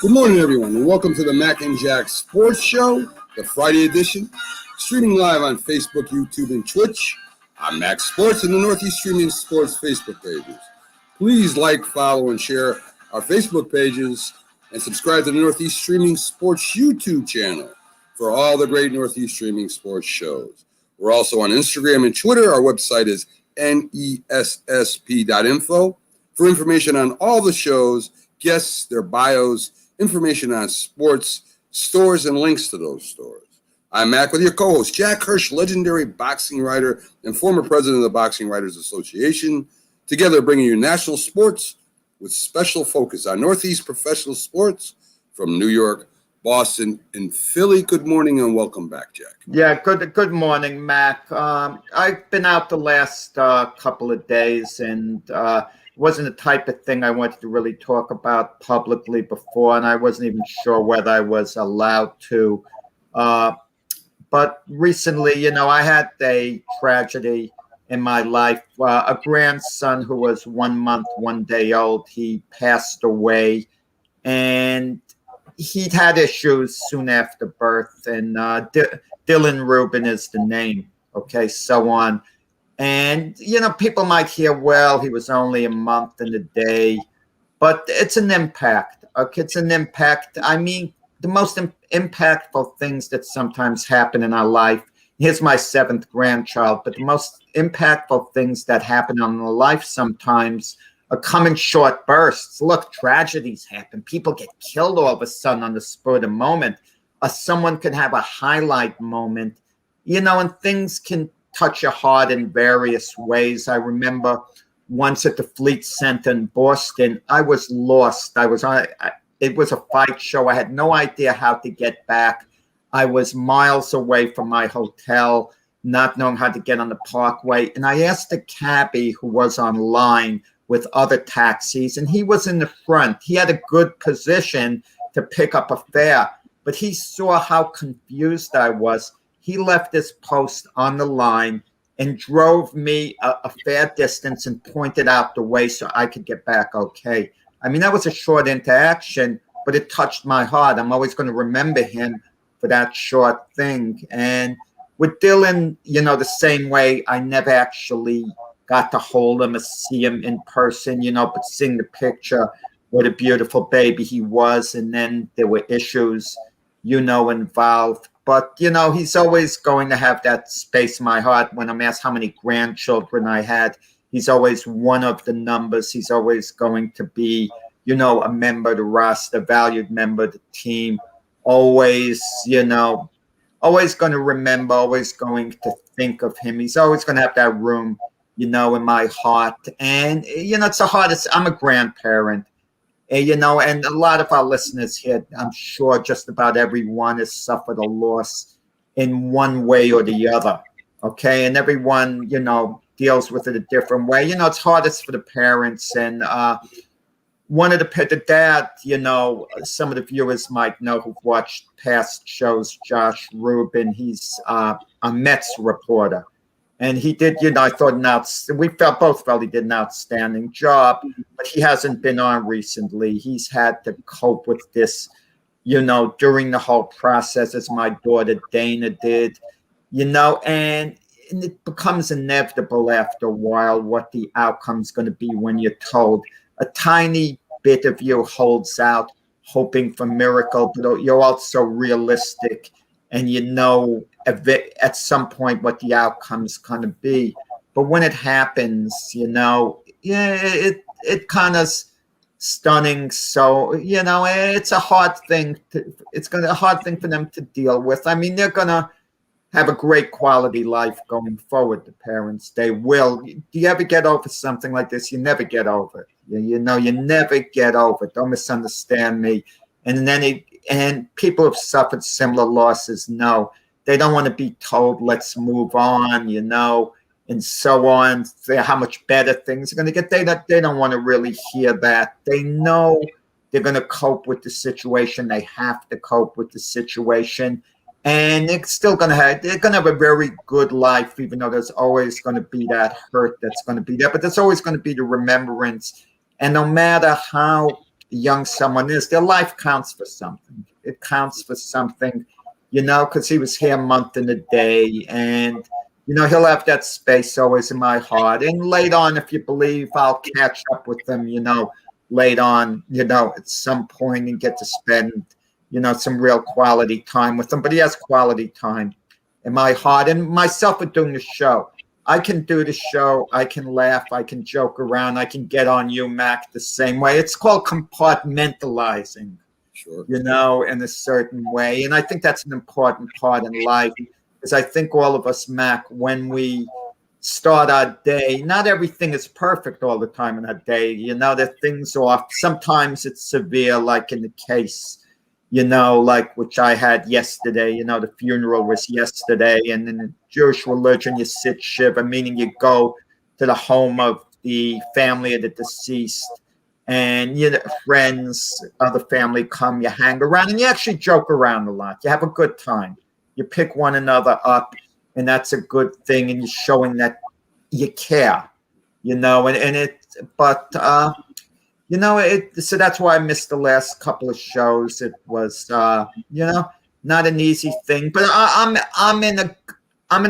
Good morning, everyone, and welcome to the Mac and Jack Sports Show, the Friday edition, streaming live on Facebook, YouTube, and Twitch. I'm Mac Sports and the Northeast Streaming Sports Facebook pages. Please like, follow, and share our Facebook pages, and subscribe to the Northeast Streaming Sports YouTube channel for all the great Northeast Streaming Sports shows. We're also on Instagram and Twitter. Our website is nessp.info for information on all the shows, guests, their bios, information on sports, stores, and links to those stores. I'm Mac with your co-host, Jack Hirsch, legendary boxing writer and former president of the Boxing Writers Association, together bringing you national sports with special focus on Northeast professional sports from New York, Boston, and Philly. Good morning and welcome back, Jack. Yeah, good morning, Mac. I've been out the last couple of days, and wasn't the type of thing I wanted to really talk about publicly before, and I wasn't even sure whether I was allowed to. But recently, I had a tragedy in my life. A grandson who was 1 month, 1 day old, he passed away, and he'd had issues soon after birth, and Dylan Rubin is the name, okay, so on. And, people might hear, well, he was only a month and a day, but it's an impact. Okay, it's an impact. I mean, the most impactful things that sometimes happen in our life, here's my 7th grandchild, but the most impactful things that happen in our life sometimes come in short bursts. Look, tragedies happen. People get killed all of a sudden on the spur of the moment. Someone can have a highlight moment, and things can touch your heart in various ways. I remember once at the Fleet Center in Boston, I was lost. It was a fight show. I had no idea how to get back. I was miles away from my hotel, not knowing how to get on the parkway. And I asked a cabbie who was online with other taxis, and he was in the front. He had a good position to pick up a fare, but he saw how confused I was. He left his post on the line and drove me a fair distance and pointed out the way so I could get back okay. I mean, that was a short interaction, but it touched my heart. I'm always going to remember him for that short thing. And with Dylan, the same way, I never actually got to hold him or see him in person, but seeing the picture, what a beautiful baby he was. And then there were issues, involved. But, he's always going to have that space in my heart. When I'm asked how many grandchildren I had, he's always one of the numbers. He's always going to be, a member of the roster, a valued member of the team. Always, always going to remember, always going to think of him. He's always going to have that room, in my heart. And, it's the hardest. I'm a grandparent. And a lot of our listeners here, I'm sure just about everyone has suffered a loss in one way or the other, okay? And everyone, deals with it a different way. It's hardest for the parents. And one of the dad, some of the viewers might know who've watched past shows, Josh Rubin, he's a Mets reporter. And he did, I thought we both felt he did an outstanding job, but he hasn't been on recently. He's had to cope with this, during the whole process, as my daughter Dana did, and it becomes inevitable after a while what the outcome's going to be when you're told. A tiny bit of you holds out, hoping for miracle, but you're also realistic, and at some point what the outcome's going to be. But when it happens, it kind of stunning. So, it's a hard thing. A hard thing for them to deal with. I mean, they're going to have a great quality life going forward, the parents. They will. Do you ever get over something like this? You never get over it. You never get over it. Don't misunderstand me. And people who've suffered similar losses know they don't want to be told, let's move on, and so on, how much better things are going to get. They don't want to really hear that. They know they're going to cope with the situation. They have to cope with the situation. And they're going to have a very good life, even though there's always going to be that hurt that's going to be there. But there's always going to be the remembrance. And no matter how young someone is, their life counts for something. It counts for something, because he was here a month and a day, and he'll have that space always in my heart. And later on, if you believe, I'll catch up with him, later on, at some point, and get to spend, some real quality time with him. But he has quality time in my heart. And myself with doing the show, I can do the show, I can laugh, I can joke around, I can get on you, Mac, the same way. It's called compartmentalizing, Sure. in a certain way. And I think that's an important part in life, because I think all of us, Mac, when we start our day, not everything is perfect all the time in our day. There things off. Sometimes it's severe, like in the case, like which I had yesterday. The funeral was yesterday, and in the Jewish religion, you sit shiva, meaning you go to the home of the family of the deceased, and friends, other family come, you hang around, and you actually joke around a lot. You have a good time. You pick one another up, and that's a good thing, and you're showing that you care, so that's why I missed the last couple of shows. It was, not an easy thing, but I'm in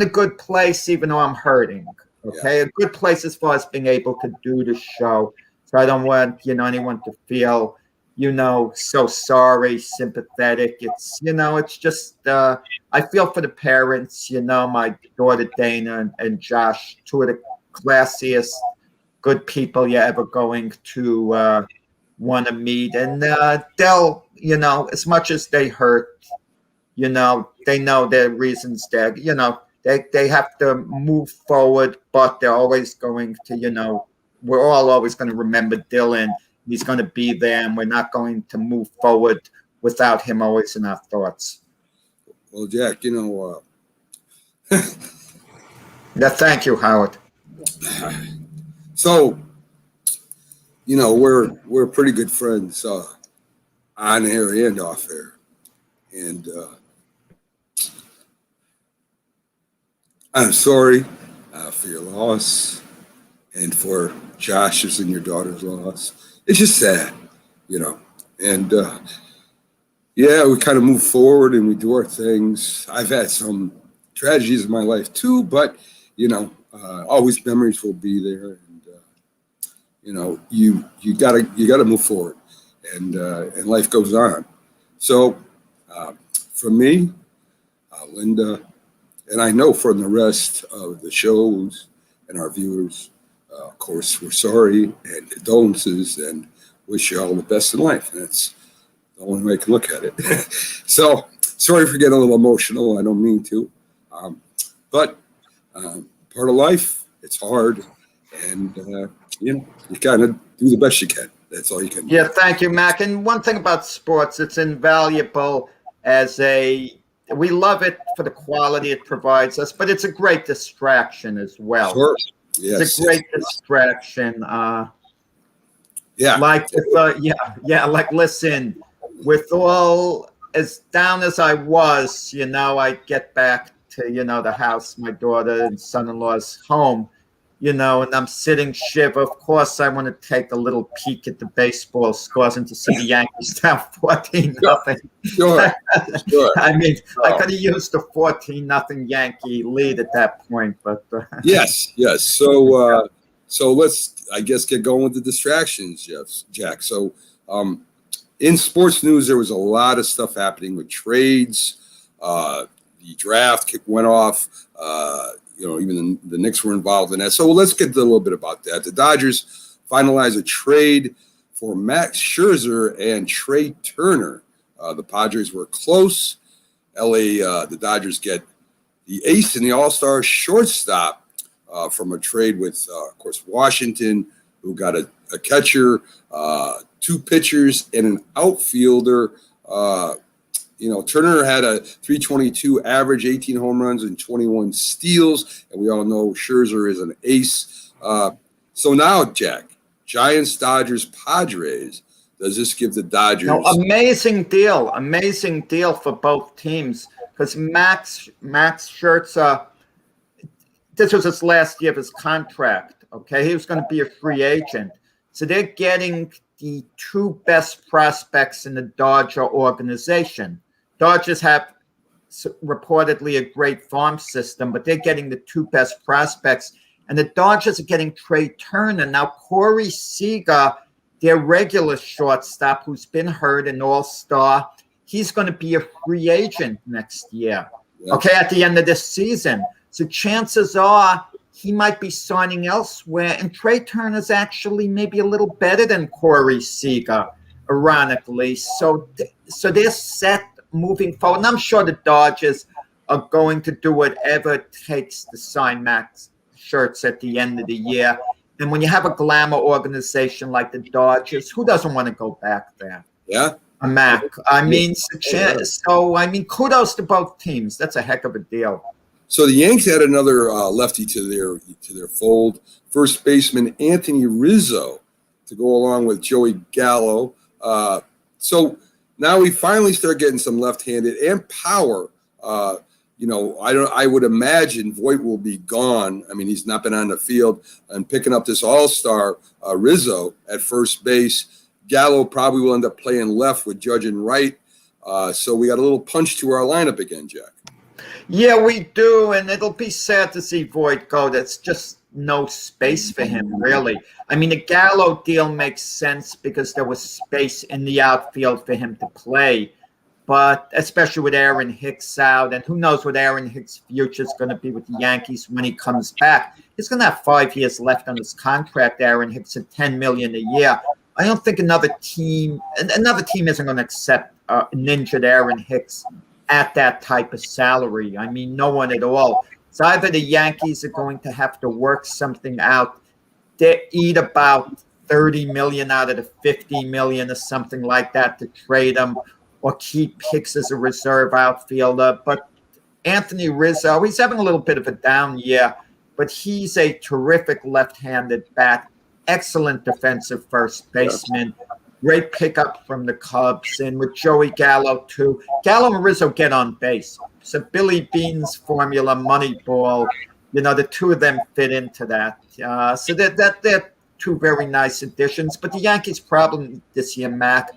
a good place, even though I'm hurting. Okay, a good place as far as being able to do the show. So I don't want anyone to feel so sorry, sympathetic. It's it's just I feel for the parents. My daughter Dana and Josh, two of the classiest, good people you're ever going to want to meet, and they'll as much as they hurt, they know their reasons. They have to move forward, but they're always going to we're all always going to remember Dylan. He's going to be there, and we're not going to move forward without him always in our thoughts. Well, Jack, Yeah, thank you, Howard. So, we're pretty good friends on air and off air, and I'm sorry for your loss and for Josh's and your daughter's loss. It's just sad, and we kind of move forward and we do our things. I've had some tragedies in my life too, but always memories will be there, and you gotta move forward, and life goes on. So for me, Linda, and I know from the rest of the shows and our viewers, of course, we're sorry and condolences and wish you all the best in life. And that's the only way I can look at it. So sorry for getting a little emotional. I don't mean to, but part of life. It's hard, and you kind of do the best you can. That's all you can do. Yeah, thank you, Mac. And one thing about sports, it's invaluable we love it for the quality it provides us, but it's a great distraction as well. Sure. Yes. It's a great distraction. Yeah. Like, like, listen, with all as down as I was, I get back to, the house, my daughter and son-in-law's home, and I'm sitting shiver. Of course, I want to take a little peek at the baseball scores and to see the Yankees down 14-0. Sure. I mean, I could have used the 14-0 Yankee lead at that point, but yes. So let's, I guess, get going with the distractions, Jack. So in sports news, there was a lot of stuff happening with trades. The draft went off. Even the Knicks were involved in that. So let's get a little bit about that. The Dodgers finalized a trade for Max Scherzer and Trey Turner. The Padres were close. The Dodgers get the ace and the all-star shortstop from a trade with, of course, Washington, who got a catcher, two pitchers, and an outfielder. Turner had a 322 average, 18 home runs, and 21 steals. And we all know Scherzer is an ace. So now, Jack, Giants, Dodgers, Padres. Does this give the Dodgers? Amazing deal for both teams, because Max Scherzer, this was his last year of his contract. Okay, he was going to be a free agent. So they're getting the two best prospects in the Dodger organization. Dodgers have reportedly a great farm system, but they're getting the two best prospects. And the Dodgers are getting Trey Turner. Now, Corey Seager, their regular shortstop, who's been hurt, an all-star, he's going to be a free agent next year, okay, at the end of this season. So chances are he might be signing elsewhere. And Trey Turner's actually maybe a little better than Corey Seager, ironically. So they're set moving forward. And I'm sure the Dodgers are going to do whatever it takes to sign Max Scherzer at the end of the year. And when you have a glamour organization like the Dodgers, who doesn't want to go back there? Yeah. Mac. I mean, kudos to both teams. That's a heck of a deal. So the Yanks had another lefty to their fold, first baseman Anthony Rizzo, to go along with Joey Gallo. So now we finally start getting some left-handed and power. I would imagine Voit will be gone. I mean, he's not been on the field, and picking up this all-star Rizzo at first base. Gallo probably will end up playing left with Judge and Wright. So we got a little punch to our lineup again, Jack. Yeah, we do, and it'll be sad to see Voit go. That's just no space for him, really. I mean, the Gallo deal makes sense because there was space in the outfield for him to play, but especially with Aaron Hicks out, and who knows what Aaron Hicks' future is going to be with the Yankees when he comes back. He's going to have 5 years left on his contract, Aaron Hicks, at $10 million a year. I don't think another team isn't going to accept an injured Aaron Hicks at that type of salary. I mean, no one at all. So either the Yankees are going to have to work something out. They eat about $30 million out of the $50 million or something like that to trade him or keep Hicks as a reserve outfielder. But Anthony Rizzo, he's having a little bit of a down year, but he's a terrific left-handed bat, excellent defensive first baseman. Great pickup from the Cubs, and with Joey Gallo, too. Gallo and Rizzo get on base. So Billy Bean's formula, Moneyball, the two of them fit into that. So they're two very nice additions. But the Yankees' problem this year, Mac,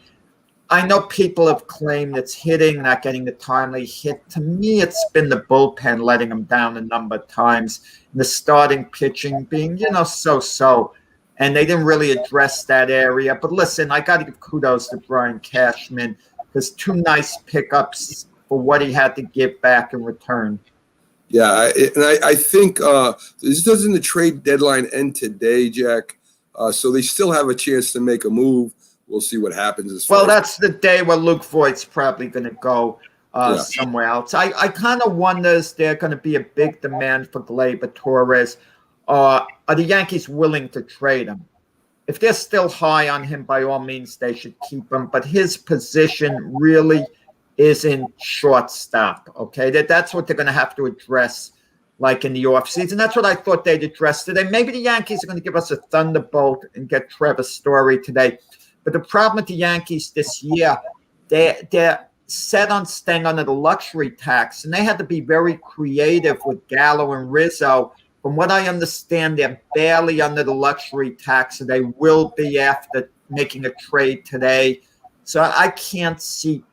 I know people have claimed it's hitting, not getting the timely hit. To me, it's been the bullpen letting them down a number of times. And the starting pitching being, so-so. And they didn't really address that area. But listen, I got to give kudos to Brian Cashman because two nice pickups for what he had to give back in return. Yeah, I think this doesn't the trade deadline end today, Jack? So they still have a chance to make a move. We'll see what happens. That's the day where Luke Voigt's probably going to go somewhere else. I kind of wonder is there going to be a big demand for Gleyber Torres? Are the Yankees willing to trade him? If they're still high on him, by all means, they should keep him. But his position really is in shortstop, okay? That's what they're going to have to address, like in the offseason. That's what I thought they'd address today. Maybe the Yankees are going to give us a thunderbolt and get Trevor Story today. But the problem with the Yankees this year, they're set on staying under the luxury tax, and they had to be very creative with Gallo and Rizzo. From what I understand, they're barely under the luxury tax, so they will be after making a trade today. So I can't see,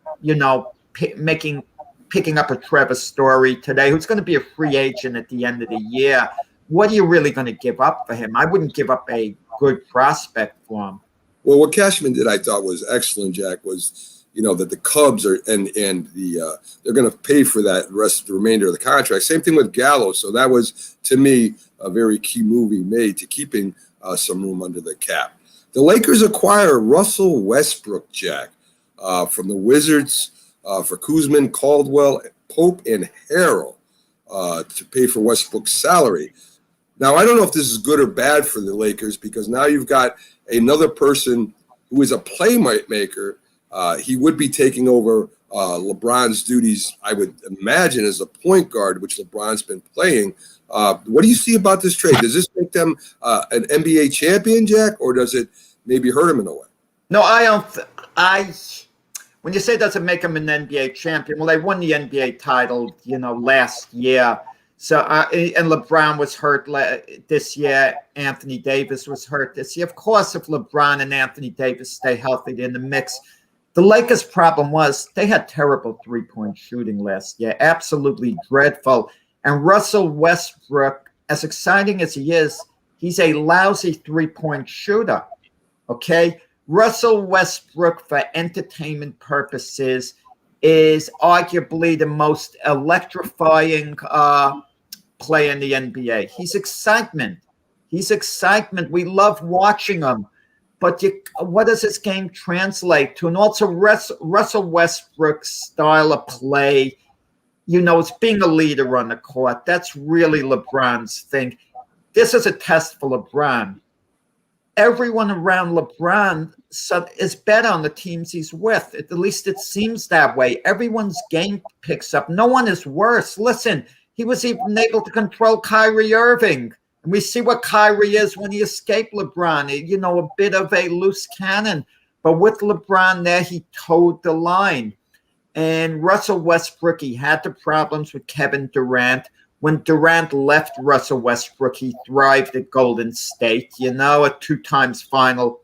picking up a Trevor Story today, who's going to be a free agent at the end of the year. What are you really going to give up for him? I wouldn't give up a good prospect for him. Well, what Cashman did, I thought, was excellent, Jack, was that the Cubs are and they're going to pay for that the remainder of the contract. Same thing with Gallo. So that was, to me, a very key move he made to keeping some room under the cap. The Lakers acquire Russell Westbrook, Jack, from the Wizards for Kuzma, Caldwell, Pope, and Harrell to pay for Westbrook's salary. Now, I don't know if this is good or bad for the Lakers because now you've got another person who is a playmaker. He would be taking over LeBron's duties, I would imagine, as a point guard, which LeBron's been playing. What do you see about this trade? Does this make them an NBA champion, Jack, or does it maybe hurt him in a way? No, I don't. When you say does it make them an NBA champion, well, they won the NBA title, last year. So, and LeBron was hurt this year. Anthony Davis was hurt this year. Of course, if LeBron and Anthony Davis stay healthy, they're in the mix. The Lakers' problem was they had terrible three-point shooting last year, absolutely dreadful. And Russell Westbrook, as exciting as he is, he's a lousy three-point shooter, okay? Russell Westbrook, for entertainment purposes, is arguably the most electrifying player in the NBA. He's excitement. He's excitement. We love watching him. But what does this game translate to? And also Russell Westbrook's style of play, it's being a leader on the court. That's really LeBron's thing. This is a test for LeBron. Everyone around LeBron is better on the teams he's with. At least it seems that way. Everyone's game picks up. No one is worse. Listen, he was even able to control Kyrie Irving. And we see what Kyrie is when he escaped LeBron. A bit of a loose cannon. But with LeBron there, he towed the line. And Russell Westbrook, he had the problems with Kevin Durant. When Durant left Russell Westbrook, he thrived at Golden State. A 2 times final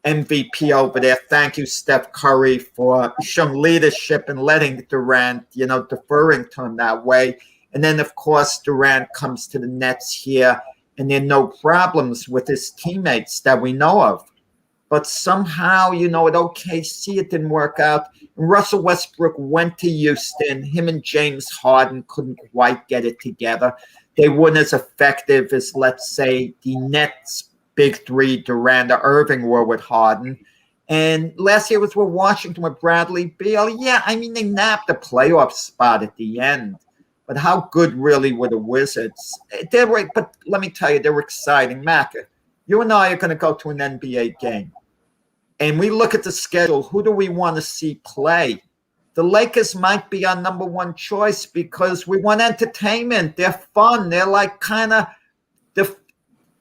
MVP over there. Thank you, Steph Curry, for showing leadership and letting Durant, deferring to him that way. And then, of course, Durant comes to the Nets here, and there are no problems with his teammates that we know of. But somehow, at OKC, it didn't work out. And Russell Westbrook went to Houston. Him and James Harden couldn't quite get it together. They weren't as effective as, let's say, the Nets' big three, Durant or Irving, were with Harden. And last year was with Washington with Bradley Beal. Yeah, they napped a playoff spot at the end. But how good really were the Wizards? But let me tell you, they were exciting. Mac, you and I are going to go to an NBA game. And we look at the schedule. Who do we want to see play? The Lakers might be our number one choice because we want entertainment. They're fun. They're like they're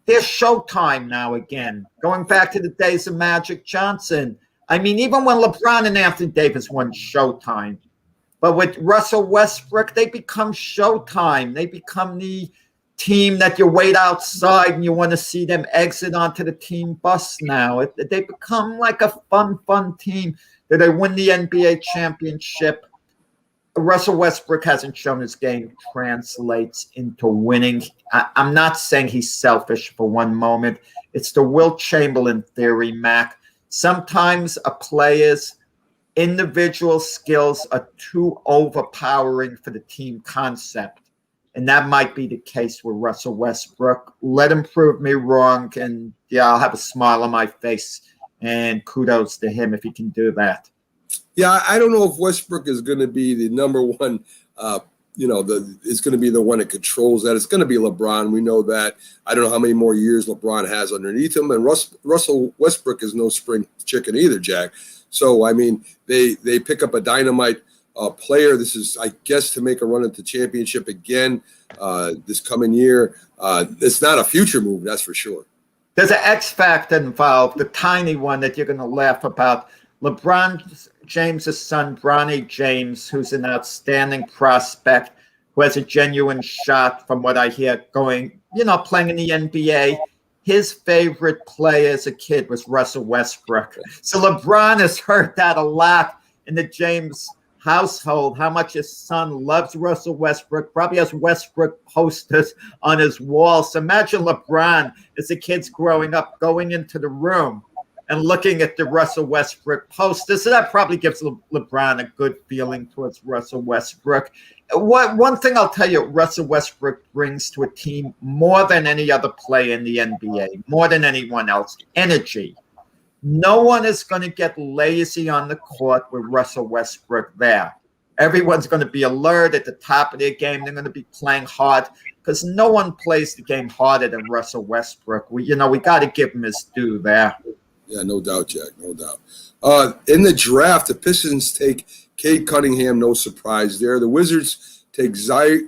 Showtime now again. Going back to the days of Magic Johnson. Even when LeBron and Anthony Davis won Showtime. But with Russell Westbrook, they become Showtime. They become the team that you wait outside and you want to see them exit onto the team bus now. They become like a fun team that they win the NBA championship. Russell Westbrook hasn't shown his game translates into winning. I'm not saying he's selfish for one moment. It's the Wilt Chamberlain theory, Mac. Sometimes a player's individual skills are too overpowering for the team concept. And that might be the case with Russell Westbrook. Let him prove me wrong. And I'll have a smile on my face. And kudos to him if he can do that. Yeah, I don't know if Westbrook is going to be the number one, is going to be the one that controls that. It's going to be LeBron. We know that. I don't know how many more years LeBron has underneath him. And Russell Westbrook is no spring chicken either, Jack. So, they pick up a dynamite player. This is, I guess, to make a run at the championship again this coming year. It's not a future move, that's for sure. There's an X factor involved, the tiny one that you're going to laugh about. LeBron James' son, Bronny James, who's an outstanding prospect, who has a genuine shot, from what I hear, going, playing in the NBA. His favorite player as a kid was Russell Westbrook. So LeBron has heard that a lot in the James household, how much his son loves Russell Westbrook, probably has Westbrook posters on his wall. So imagine LeBron as the kids growing up going into the room and looking at the Russell Westbrook posters. So that probably gives LeBron a good feeling towards Russell Westbrook. One thing I'll tell you, Russell Westbrook brings to a team more than any other player in the NBA, more than anyone else, energy. No one is going to get lazy on the court with Russell Westbrook there. Everyone's going to be alert at the top of their game. They're going to be playing hard because no one plays the game harder than Russell Westbrook. We got to give him his due there. Yeah, no doubt, Jack, no doubt. In the draft, the Pistons take Cade Cunningham, no surprise there. The Wizards take Zaire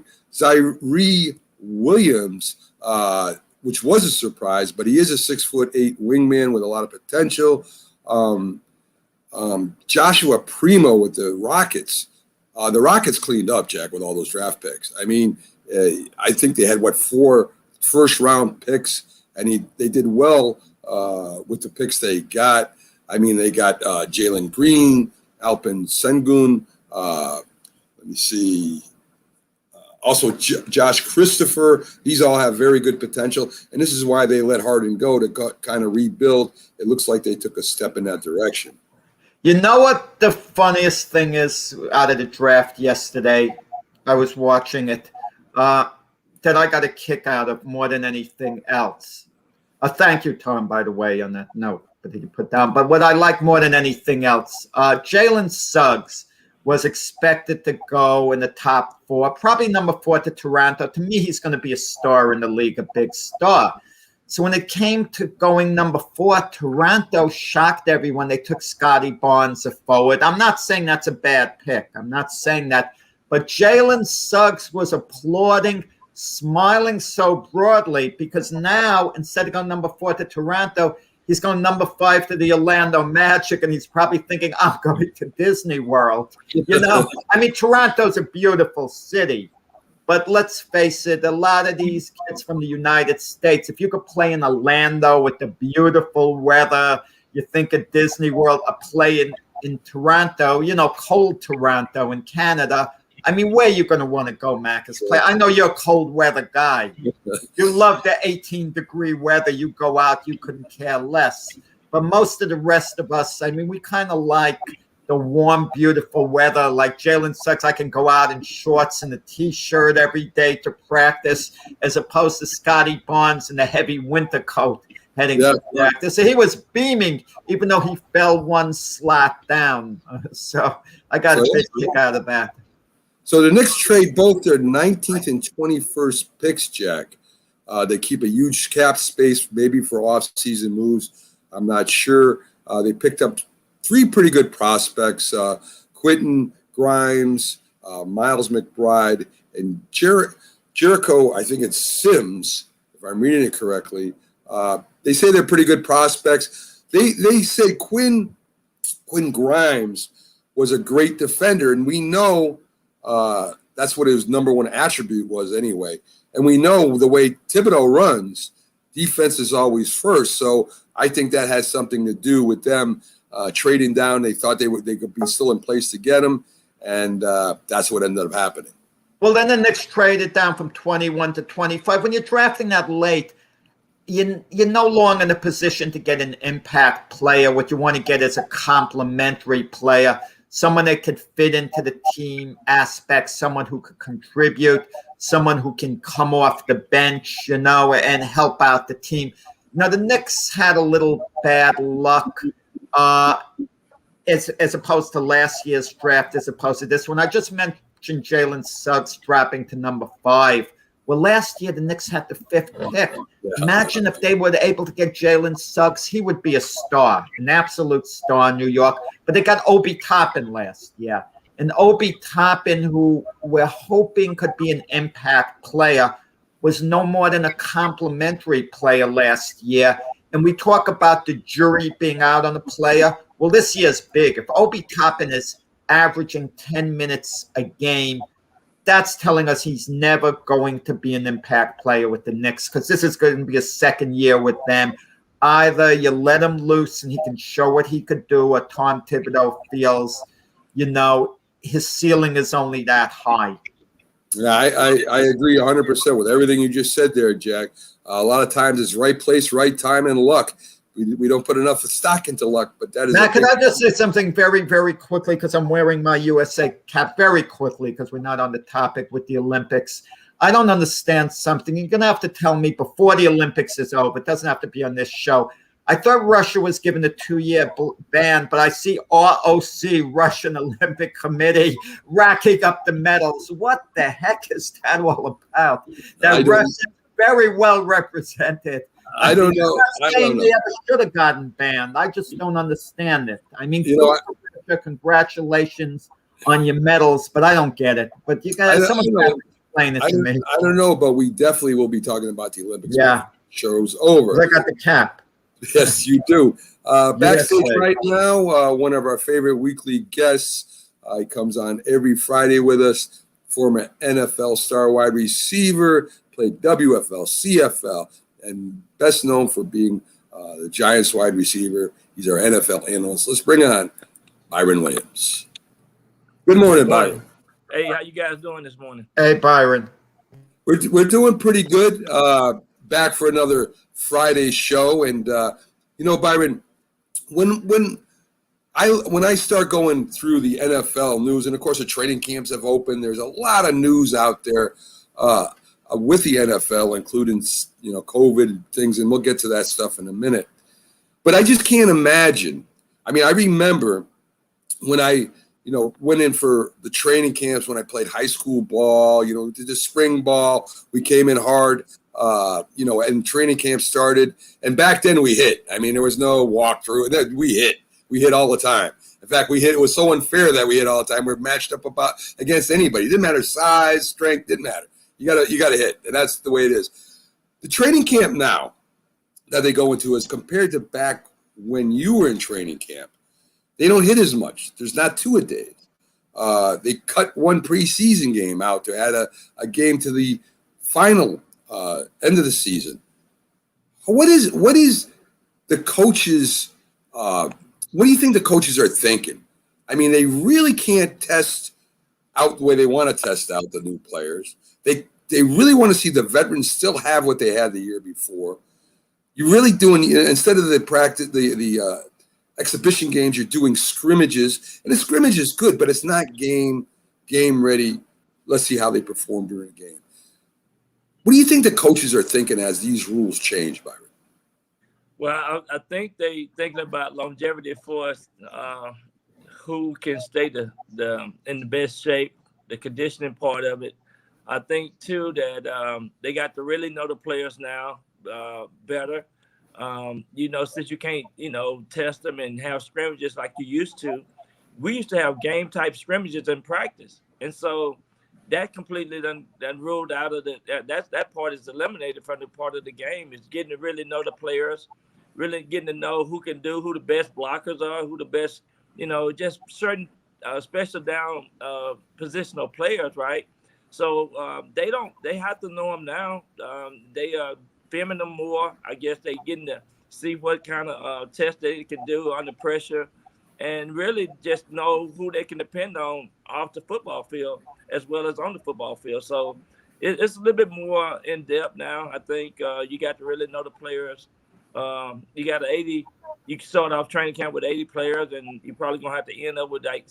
Williams, which was a surprise, but he is a 6'8" wingman with a lot of potential. Joshua Primo with the Rockets. The Rockets cleaned up, Jack, with all those draft picks. I think they had 4 first-round picks, and they did well with the picks they got. I mean, they got Jalen Green, Alpin Sengun. Let me see. Also, Josh Christopher. These all have very good potential, and this is why they let Harden go to kind of rebuild. It looks like they took a step in that direction. You know what the funniest thing is out of the draft yesterday? I was watching it. That I got a kick out of more than anything else. Thank you, Tom, by the way, on that note that you put down. But what I like more than anything else, Jalen Suggs was expected to go in the top 4, probably number 4 to Toronto. To me, he's going to be a star in the league, a big star. So when it came to going number 4, Toronto shocked everyone. They took Scotty Barnes, a forward. I'm not saying that's a bad pick. I'm not saying that. But Jalen Suggs was applauding, smiling so broadly because now, instead of going number 4 to Toronto, he's going number 5 to the Orlando Magic, and he's probably thinking, I'm going to Disney World. You know, I mean, Toronto's a beautiful city, but let's face it, a lot of these kids from the United States, if you could play in Orlando with the beautiful weather, you think of Disney World, a play in Toronto, you know, cold Toronto in Canada. I mean, where are you going to want to go, Mac? Is play? I know you're a cold weather guy. You love the 18-degree weather. You go out, you couldn't care less. But most of the rest of us, I mean, we kind of like the warm, beautiful weather. Like Jalen Suggs, I can go out in shorts and a T-shirt every day to practice, as opposed to Scotty Barnes in the heavy winter coat heading to practice. So he was beaming, even though he fell one slot down. So I got a big kick out of that. So the Knicks trade both their 19th and 21st picks, Jack. They keep a huge cap space, maybe for off-season moves. I'm not sure. They picked up 3 pretty good prospects, Quentin Grimes, Miles McBride, and Jericho, I think it's Sims, if I'm reading it correctly. They say they're pretty good prospects. They say Quinn Grimes was a great defender, and we know that's what his number 1 attribute was anyway. And we know the way Thibodeau runs, defense is always first. So I think that has something to do with them trading down. They thought they could be still in place to get him, and that's what ended up happening. Well, then the Knicks traded down from 21 to 25. When you're drafting that late, you're no longer in a position to get an impact player. What you want to get is a complementary player, someone that could fit into the team aspect, someone who could contribute, someone who can come off the bench, you know, and help out the team. Now, the Knicks had a little bad luck as opposed to last year's draft, as opposed to this one. I just mentioned Jalen Suggs dropping to number 5. Well, last year, the Knicks had the 5th pick. Imagine if they were able to get Jalen Suggs. He would be a star, an absolute star in New York. But they got Obi Toppin last year. And Obi Toppin, who we're hoping could be an impact player, was no more than a complimentary player last year. And we talk about the jury being out on the player. Well, this year's big. If Obi Toppin is averaging 10 minutes a game, that's telling us he's never going to be an impact player with the Knicks, because this is going to be a second year with them. Either you let him loose and he can show what he could do, or Tom Thibodeau feels, you know, his ceiling is only that high. Yeah, I agree 100% with everything you just said there, Jack. A lot of times it's right place, right time, and luck. We don't put enough stock into luck, but that is. Now, can I just say something very, very quickly, because I'm wearing my USA cap very quickly, because we're not on the topic with the Olympics. I don't understand something. You're going to have to tell me before the Olympics is over. It doesn't have to be on this show. I thought Russia was given a 2-year ban, but I see ROC, Russian Olympic Committee, racking up the medals. What the heck is that all about? That Russia's very well represented. I don't know. I'm not saying they ever should have gotten banned. I just don't understand it. I mean, congratulations on your medals, but I don't get it. But you guys, someone got to explain it to me. I don't know, but we definitely will be talking about the Olympics. Yeah, show's over. I got the cap. Yes, you do. Backstage right now, one of our favorite weekly guests. He comes on every Friday with us. former NFL star wide receiver, played WFL, CFL, and best known for being the Giants wide receiver. He's our NFL analyst. Let's bring on Byron Williams. Good morning, Byron. Hey, how you guys doing this morning? Hey, Byron. We're doing pretty good. Back for another Friday show, and Byron, when I start going through the NFL news, and of course the training camps have opened, there's a lot of news out there with the NFL, including COVID things, and we'll get to that stuff in a minute. But I just can't imagine. I mean, I remember when I went in for the training camps when I played high school ball, did the spring ball. We came in hard, and training camp started. And back then we hit. I mean, there was no walkthrough. We hit. We hit all the time. In fact, we hit. It was so unfair that we hit all the time. We're matched up against anybody. It didn't matter size, strength, didn't matter. You gotta hit, and that's the way it is. The training camp now that they go into, as compared to back when you were in training camp, they don't hit as much. There's not two-a-days. They cut one preseason game out to add a game to the final end of the season. What is the coaches? What do you think the coaches are thinking? I mean, they really can't test out the way they want to test out the new players. They really want to see the veterans still have what they had the year before. You're really doing, instead of the practice, the exhibition games, you're doing scrimmages, and the scrimmage is good, but it's not game ready. Let's see how they perform during a game. What do you think the coaches are thinking as these rules change, Byron? Well, I think they thinking about longevity for us, who can stay in the best shape, the conditioning part of it. I think too that they got to really know the players now better. Since you can't, test them and have scrimmages like you used to, we used to have game type scrimmages in practice. And so that completely done ruled out of that part is eliminated from the part of the game. Is getting to really know the players, really getting to know who can do, who the best blockers are, who the best, just certain special down positional players, right? So they have to know them now. They are filming them more. I guess they getting to see what kind of test they can do under pressure, and really just know who they can depend on off the football field as well as on the football field. So it's a little bit more in depth now. I think you got to really know the players. You got 80. You start off training camp with 80 players, and you're probably gonna have to end up with like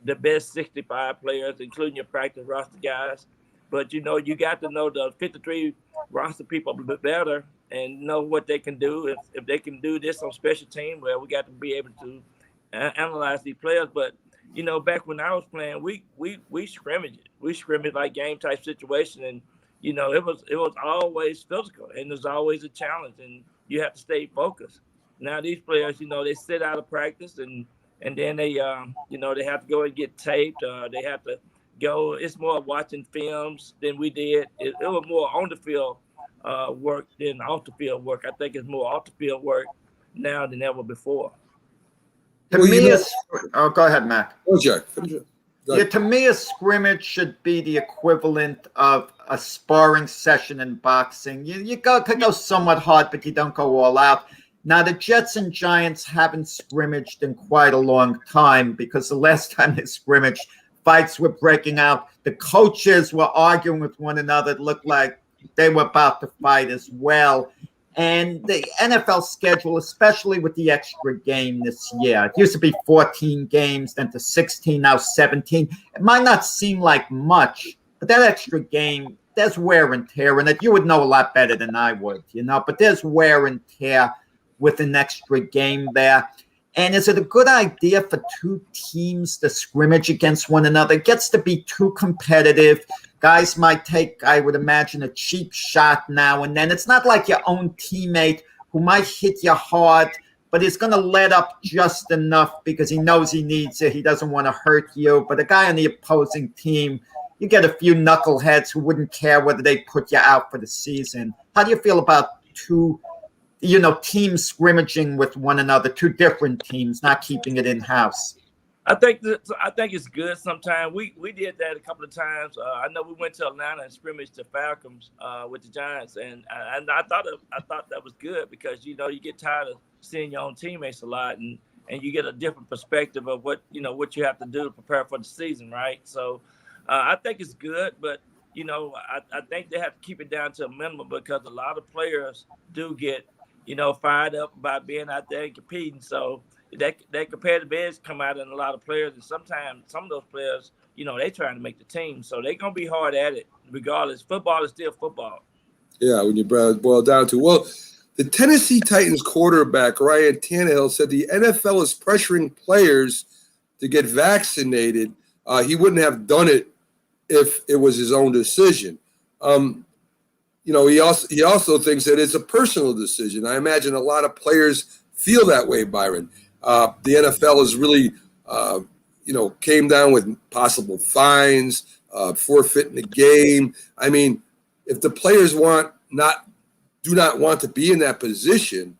the best 65 players, including your practice roster guys. But you got to know the 53 roster people a bit better and know what they can do. If they can do this on special team, well, we got to be able to analyze these players. But back when I was playing, we scrimmaged it. We scrimmaged like game type situation, and it was always physical, and there's always a challenge, and you have to stay focused. Now these players, they sit out of practice and then they they have to go and get taped. They have to go. It's more watching films than we did. It was more on the field work than off the field work. I think it's more off the field work now than ever before. Go ahead, Mac. Oh, Jack. Yeah, to me, a scrimmage should be the equivalent of a sparring session in boxing. You could go somewhat hard, but you don't go all out. Now, the Jets and Giants haven't scrimmaged in quite a long time because the last time they scrimmaged, fights were breaking out. The coaches were arguing with one another. It looked like they were about to fight as well. And the NFL schedule, especially with the extra game this year, it used to be 14 games, then to 16, now 17. It might not seem like much, but that extra game, there's wear and tear in it. You would know a lot better than I would, but there's wear and tear with an extra game there. And is it a good idea for two teams to scrimmage against one another? It gets to be too competitive. Guys might take, I would imagine, a cheap shot now and then. It's not like your own teammate who might hit you hard, but he's going to let up just enough because he knows he needs it. He doesn't want to hurt you. But a guy on the opposing team, you get a few knuckleheads who wouldn't care whether they put you out for the season. How do you feel about two teams scrimmaging with one another, two different teams, not keeping it in-house? I think it's good. Sometimes we did that a couple of times. I know we went to Atlanta and scrimmaged the Falcons with the Giants, and I thought that was good because you get tired of seeing your own teammates a lot, and you get a different perspective of what you have to do to prepare for the season, right? So I think it's good, but I think they have to keep it down to a minimum because a lot of players do get fired up about being out there and competing. So that competitive edge come out in a lot of players, and sometimes some of those players, they trying to make the team, so they're gonna be hard at it regardless. Football is still football. Yeah, when you boil down to the Tennessee Titans quarterback Ryan Tannehill said the NFL is pressuring players to get vaccinated. He wouldn't have done it if it was his own decision. He also thinks that it's a personal decision. I imagine a lot of players feel that way, Byron. The NFL has really, came down with possible fines, forfeiting the game. I mean, if the players do not want to be in that position,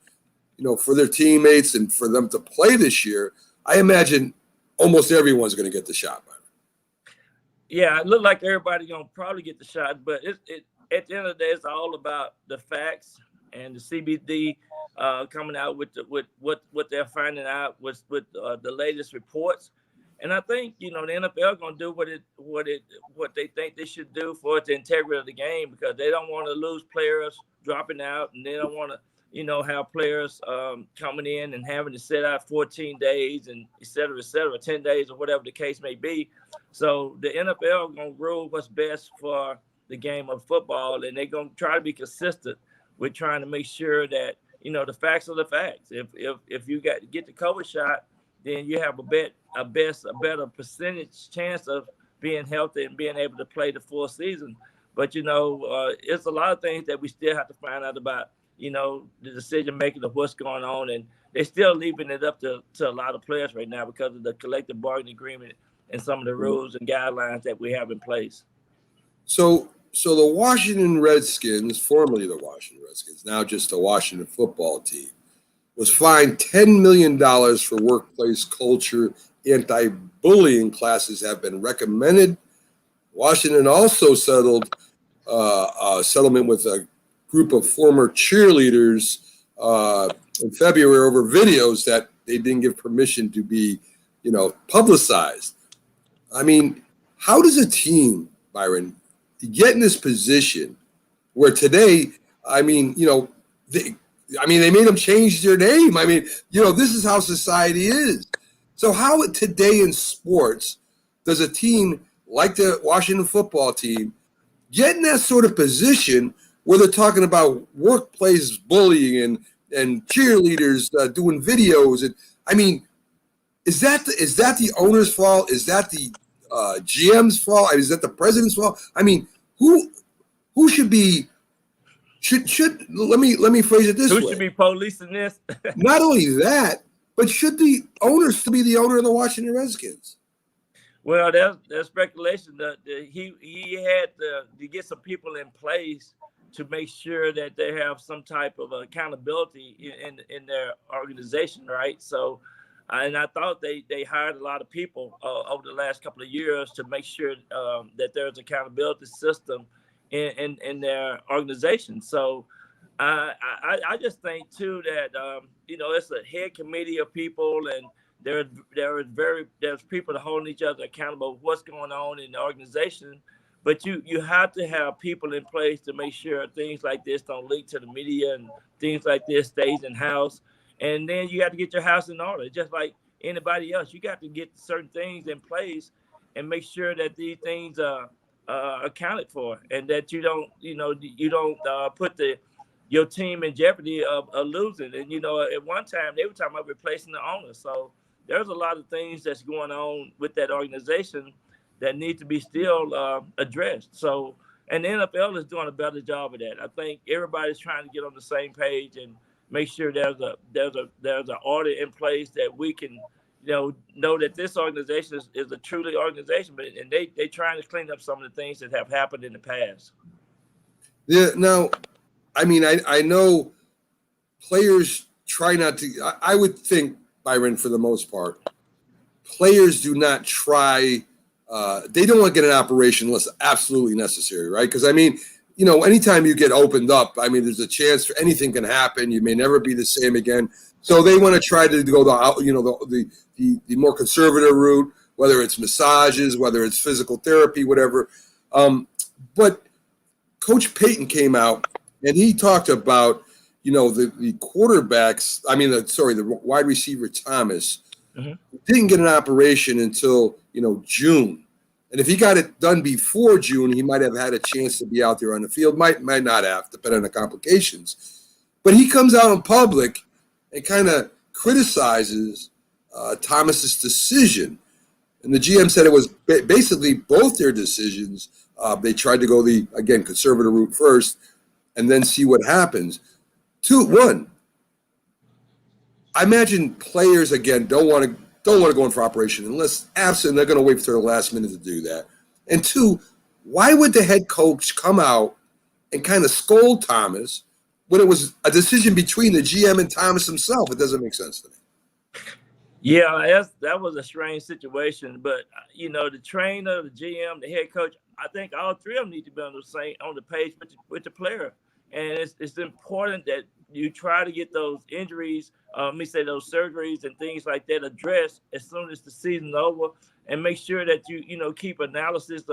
for their teammates and for them to play this year, I imagine almost everyone's going to get the shot, Byron. Yeah, it looked like everybody gonna probably get the shot, but it at the end of the day, it's all about the facts and the CBD coming out with what they're finding out with the latest reports. And I think the NFL gonna do what they think they should do for the integrity of the game, because they don't want to lose players dropping out, and they don't want to have players coming in and having to sit out 14 days and et cetera, 10 days or whatever the case may be. So the NFL gonna rule what's best for the game of football, and they're gonna try to be consistent with trying to make sure that the facts are the facts. If you get the COVID shot, then you have a better percentage chance of being healthy and being able to play the full season. But it's a lot of things that we still have to find out about. The decision making of what's going on, and they're still leaving it up to a lot of players right now because of the collective bargaining agreement and some of the rules and guidelines that we have in place. So the Washington Redskins, formerly the Washington Redskins, now just the Washington football team, was fined $10 million for workplace culture. Anti-bullying classes have been recommended. Washington also settled a settlement with a group of former cheerleaders in February over videos that they didn't give permission to be, publicized. I mean, how does a team, Byron, get in this position where today, they made them change their name. I mean, this is how society is. So how today in sports does a team like the Washington football team get in that sort of position where they're talking about workplace bullying and cheerleaders doing videos? And I mean, is that the owner's fault? Is that the GM's fault? Is that the president's fault? I mean, who should be let me phrase it this way. Who should be policing this? Not only that, but should the owners to be the owner of the Washington Redskins? Well, there's speculation that he had to get some people in place to make sure that they have some type of accountability in their organization, right? So, and I thought they hired a lot of people over the last couple of years to make sure that there's accountability system in their organization. So I just think too that it's a head committee of people, and there's people that holding each other accountable for what's going on in the organization. But you have to have people in place to make sure things like this don't leak to the media and things like this stays in house. And then you have to get your house in order, just like anybody else. You got to get certain things in place and make sure that these things are accounted for, and that you don't put your team in jeopardy of losing. And at one time they were talking about replacing the owner. So there's a lot of things that's going on with that organization that need to be still addressed. So, and the NFL is doing a better job of that. I think everybody's trying to get on the same page and make sure there's an order in place that we can know that this organization is a truly organization, and they trying to clean up some of the things that have happened in the past. Yeah. Now, I mean, I know players try not to. I would think, Byron, for the most part, players do not try. They don't want to get an operation unless absolutely necessary, right? Because I mean, anytime you get opened up, I mean, there's a chance for anything can happen. You may never be the same again. So they want to try to go the more conservative route, whether it's massages, whether it's physical therapy, whatever. But Coach Payton came out and he talked about, the quarterbacks. I mean, the wide receiver Thomas didn't get an operation until June. And if he got it done before June, he might have had a chance to be out there on the field. Might not have, depending on the complications. But he comes out in public and kind of criticizes Thomas's decision. And the GM said it was basically both their decisions. They tried to go the, again, conservative route first and then see what happens. 2-1. I imagine players, again, don't want to go in for operation unless absolutely they're going to wait for the last minute to do that. And 2, why would the head coach come out and kind of scold Thomas when it was a decision between the GM and Thomas himself? It doesn't make sense to me. Yeah, that was a strange situation. But, the trainer, the GM, the head coach, I think all three of them need to be on the page with the player. And it's important that you try to get those injuries, those surgeries and things like that addressed as soon as the season's over, and make sure that you keep analysis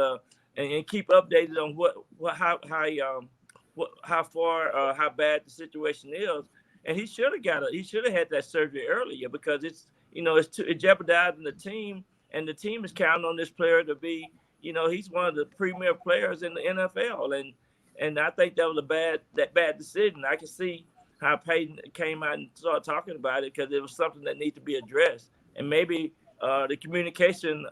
and keep updated on how far how bad the situation is. And he should have had that surgery earlier, because it's jeopardizing the team, and the team is counting on this player to be, he's one of the premier players in the NFL, and I think that was a bad decision. I can see how Payton came out and started talking about it, because it was something that needed to be addressed. And maybe the communication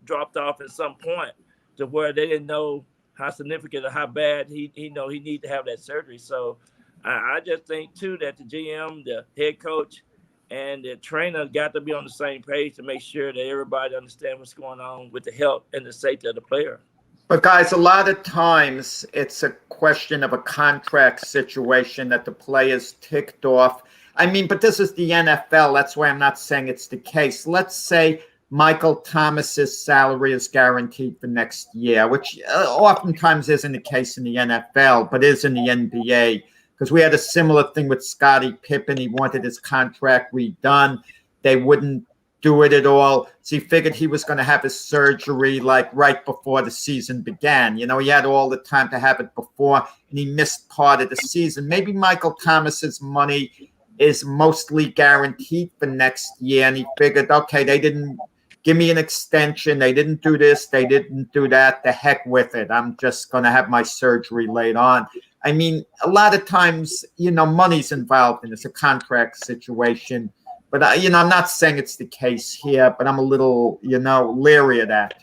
dropped off at some point to where they didn't know how significant or how bad he needed to have that surgery. So I just think, too, that the GM, the head coach, and the trainer got to be on the same page to make sure that everybody understands what's going on with the health and the safety of the player. But guys, a lot of times it's a question of a contract situation that the players ticked off. I mean, but this is the NFL. That's why I'm not saying it's the case. Let's say Michael Thomas's salary is guaranteed for next year, which oftentimes isn't the case in the NFL, but is in the NBA. Because we had a similar thing with Scottie Pippen. He wanted his contract redone. They wouldn't do it at all. So he figured he was going to have his surgery like right before the season began. He had all the time to have it before, and he missed part of the season. Maybe Michael Thomas's money is mostly guaranteed for next year, and he figured, okay, they didn't give me an extension. They didn't do this. They didn't do that. The heck with it. I'm just going to have my surgery later on. I mean, a lot of times, money's involved in this, a contract situation. But, I'm not saying it's the case here, but I'm a little, leery of that.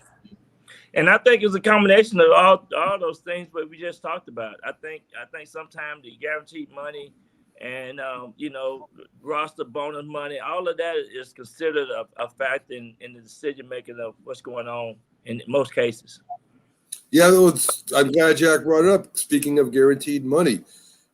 And I think it's a combination of all those things that we just talked about. I think sometimes the guaranteed money and, roster bonus money, all of that is considered a fact in the decision-making of what's going on in most cases. Yeah, I'm glad Jack brought it up. Speaking of guaranteed money,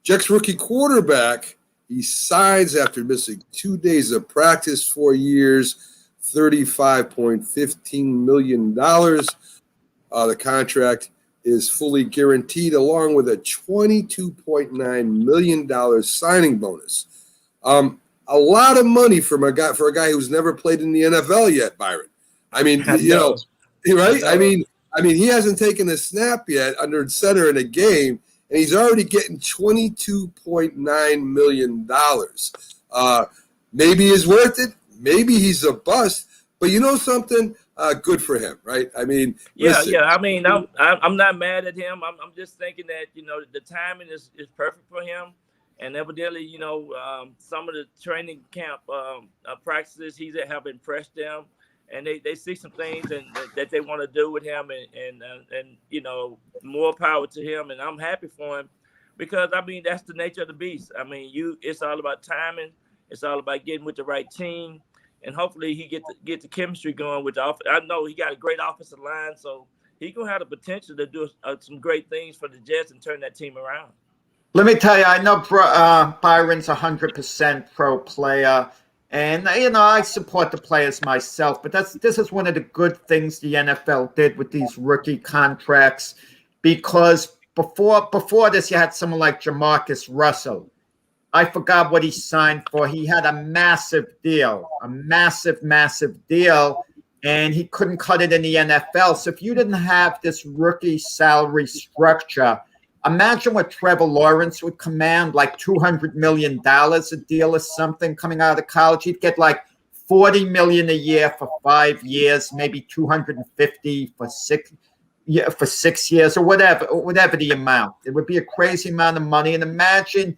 Jack's rookie quarterback, he signs after missing 2 days of practice, 4 years, $35.15 million. The contract is fully guaranteed, along with a $22.9 million signing bonus. A lot of money for a guy who's never played in the NFL yet, Byron. I mean, right? I mean, he hasn't taken a snap yet under center in a game, and he's already getting $22.9 million. Maybe he's worth it. Maybe he's a bust. But you know something? Good for him, right? I mean, listen. Yeah. I mean, I'm not mad at him. I'm just thinking that the timing is perfect for him, and evidently some of the training camp practices he's have impressed them. And they see some things that they want to do with him, and more power to him. And I'm happy for him, because I mean that's the nature of the beast. I mean it's all about timing. It's all about getting with the right team, and hopefully he get the chemistry going with the offense. I know he got a great offensive line, so he gonna have the potential to do some great things for the Jets and turn that team around. Let me tell you, I know Byron's 100% pro player. And, I support the players myself, but this is one of the good things the NFL did with these rookie contracts, because before this, you had someone like Jamarcus Russell. I forgot what he signed for. He had a massive deal, massive deal, and he couldn't cut it in the NFL. So if you didn't have this rookie salary structure, imagine what Trevor Lawrence would command, like $200 million a deal or something coming out of college. He'd get like $40 million a year for 5 years, maybe 250 for 6 years, or whatever the amount. It would be a crazy amount of money. And imagine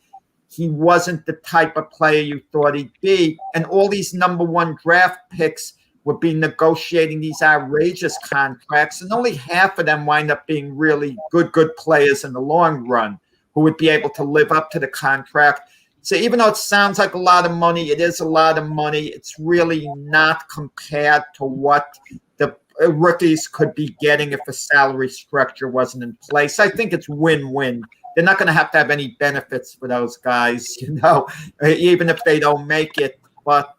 he wasn't the type of player you thought he'd be, and all these number one draft picks would be negotiating these outrageous contracts, and only half of them wind up being really good players in the long run who would be able to live up to the contract. So even though it sounds like a lot of money, it is a lot of money. It's really not compared to what the rookies could be getting if a salary structure wasn't in place. I think it's win-win. They're not going to have any benefits for those guys, even if they don't make it. But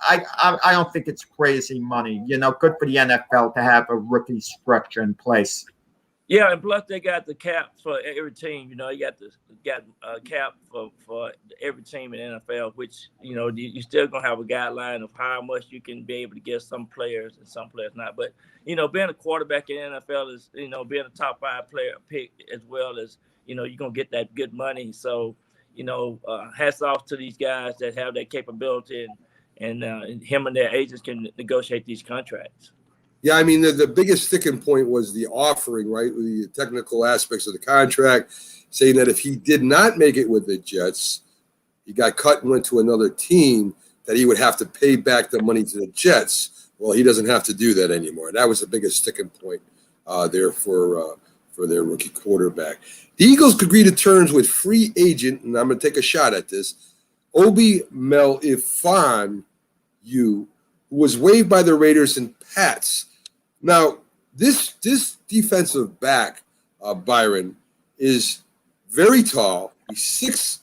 I don't think it's crazy money. Good for the NFL to have a rookie structure in place. Yeah, and plus they got the cap for every team. You got a cap for every team in the NFL, which you still gonna have a guideline of how much you can be able to get some players and some players not. But being a quarterback in the NFL is being a top 5 player pick, as well as you're gonna get that good money. So hats off to these guys that have that capability, and him and their agents can negotiate these contracts. Yeah, I mean, the biggest sticking point was the offering, right? The technical aspects of the contract, saying that if he did not make it with the Jets, he got cut and went to another team, that he would have to pay back the money to the Jets. Well, he doesn't have to do that anymore. That was the biggest sticking point there for their rookie quarterback. The Eagles could agree to terms with free agent, and I'm going to take a shot at this, Obi Melifonwu, who was waived by the Raiders and Pats. Now, this defensive back, Byron, is very tall. He's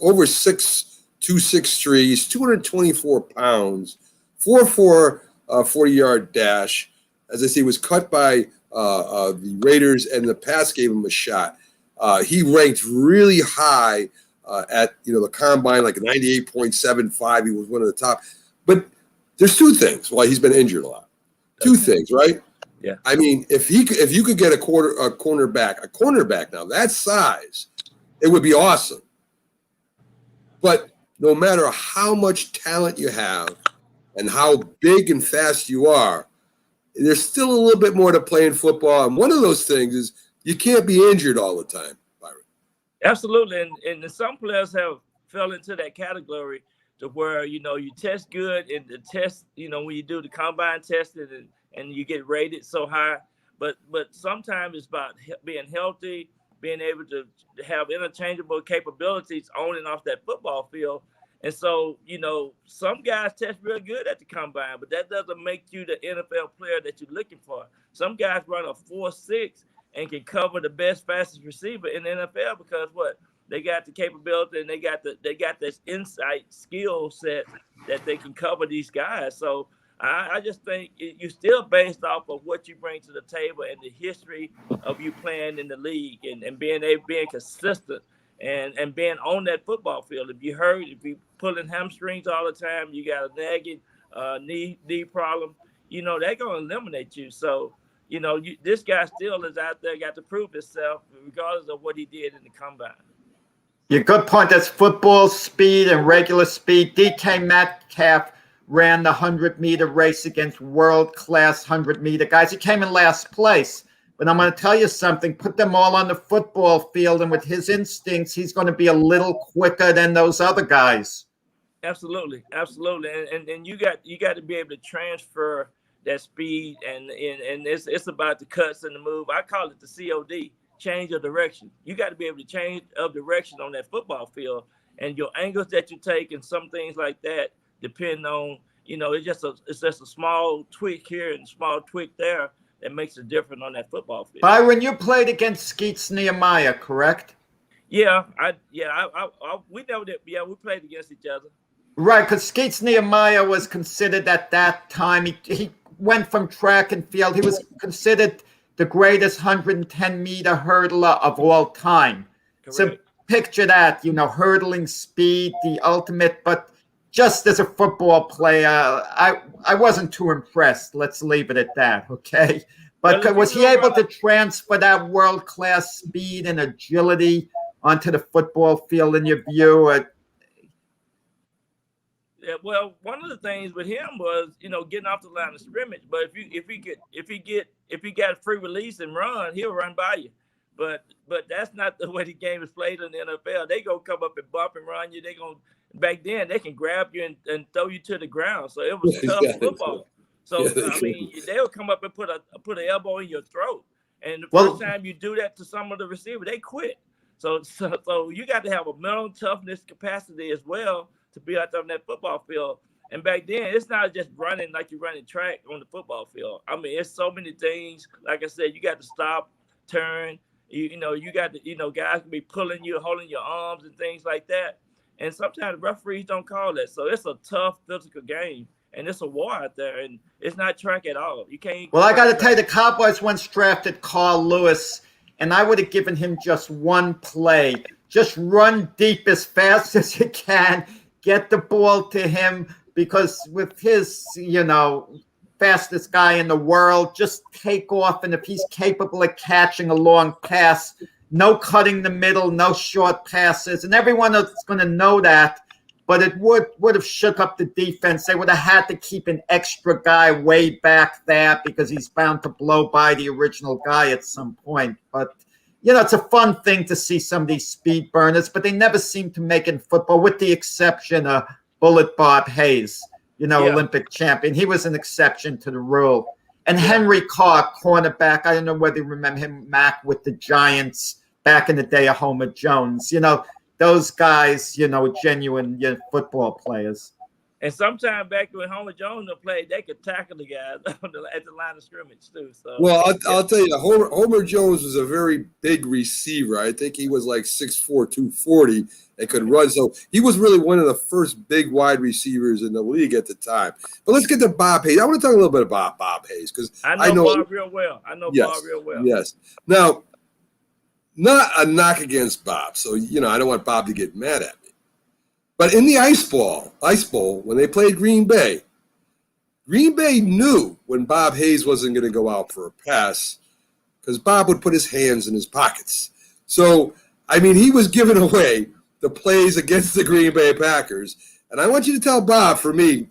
over 6'2", 6'3". He's 224 pounds, 4'4", 40-yard dash. As I say, was cut by the Raiders, and the Pats gave him a shot. He ranked really high at the combine, like a 98.75. He was one of the top. But there's two things. Well, he's been injured a lot. Two things, right? Yeah. I mean, if you could get a cornerback now that size, it would be awesome. But no matter how much talent you have and how big and fast you are, there's still a little bit more to play in football. And one of those things is you can't be injured all the time, Byron. Absolutely. And some players have fell into that category to where, you test good, and the test, when you do the combine testing and you get rated so high, but sometimes it's about being healthy, being able to have interchangeable capabilities on and off that football field. And so, some guys test real good at the combine, but that doesn't make you the NFL player that you're looking for. Some guys run a 4.6 and can cover the best, fastest receiver in the NFL because what? They got the capability, and they got this insight skill set that they can cover these guys. So I just think you're still based off of what you bring to the table and the history of you playing in the league, and being consistent and being on that football field. If you pulling hamstrings all the time, you got a nagging knee problem, they're gonna eliminate you. So this guy still is out there, got to prove himself regardless of what he did in the combine. Yeah, good point. That's football speed and regular speed. DK Metcalf ran the 100-meter race against world-class 100-meter guys. He came in last place. But I'm going to tell you something. Put them all on the football field, and with his instincts, he's going to be a little quicker than those other guys. Absolutely. And you got to be able to transfer that speed, and it's about the cuts and the move. I call it the COD. Change of direction. You got to be able to change of direction on that football field, and your angles that you take and some things like that depend on, it's just a small tweak here and a small tweak there that makes a difference on that football field. Byron, you played against Skeets Nehemiah, correct? Yeah, we never did. Yeah, we played against each other. Right, because Skeets Nehemiah was considered at that time. He went from track and field. He was considered the greatest 110-meter hurdler of all time. Correct. So picture that, hurdling speed, the ultimate. But just as a football player, I wasn't too impressed. Let's leave it at that, okay? But Well, was he able to transfer that world-class speed and agility onto the football field in your view? Yeah, well, one of the things with him was, getting off the line of scrimmage. But if he got a free release and run, he'll run by you. But that's not the way the game is played in the NFL. They gonna come up and bump and run you. Back then they can grab you and throw you to the ground. So it was tough football. So I mean, they'll come up and put an elbow in your throat. And the first time you do that to some of the receivers, they quit. So you got to have a mental toughness capacity as well to be out there on that football field. And back then, it's not just running like you're running track on the football field. I mean, it's so many things. Like I said, you got to stop, turn. You got to, guys can be pulling you, holding your arms and things like that. And sometimes referees don't call that. So it's a tough physical game. And it's a war out there. And it's not track at all. You can't. Well, I got to tell you, the Cowboys once drafted Carl Lewis, and I would have given him just one play. Just run deep as fast as you can. Get the ball to him, because with his, fastest guy in the world, just take off. And if he's capable of catching a long pass, no cutting the middle, no short passes. And everyone is going to know that. But it would have shook up the defense. They would have had to keep an extra guy way back there because he's bound to blow by the original guy at some point. But it's a fun thing to see some of these speed burners, but they never seem to make it in football, with the exception of Bullet Bob Hayes, Olympic champion. He was an exception to the rule. And Henry Carr, cornerback, I don't know whether you remember him, Mac, with the Giants back in the day of Homer Jones. Those guys, genuine football players. And sometimes back when Homer Jones played, they could tackle the guys at the line of scrimmage too. So, well, I'll tell you, Homer Jones was a very big receiver. I think he was like 6'4", 240, and could run. So he was really one of the first big wide receivers in the league at the time. But let's get to Bob Hayes. I want to talk a little bit about Bob Hayes, because I know Bob real well. Bob real well. Yes. Now, not a knock against Bob. So, I don't want Bob to get mad at me. But in the Ice Bowl, when they played Green Bay knew when Bob Hayes wasn't going to go out for a pass, because Bob would put his hands in his pockets. So, I mean, he was giving away the plays against the Green Bay Packers. And I want you to tell Bob, for me,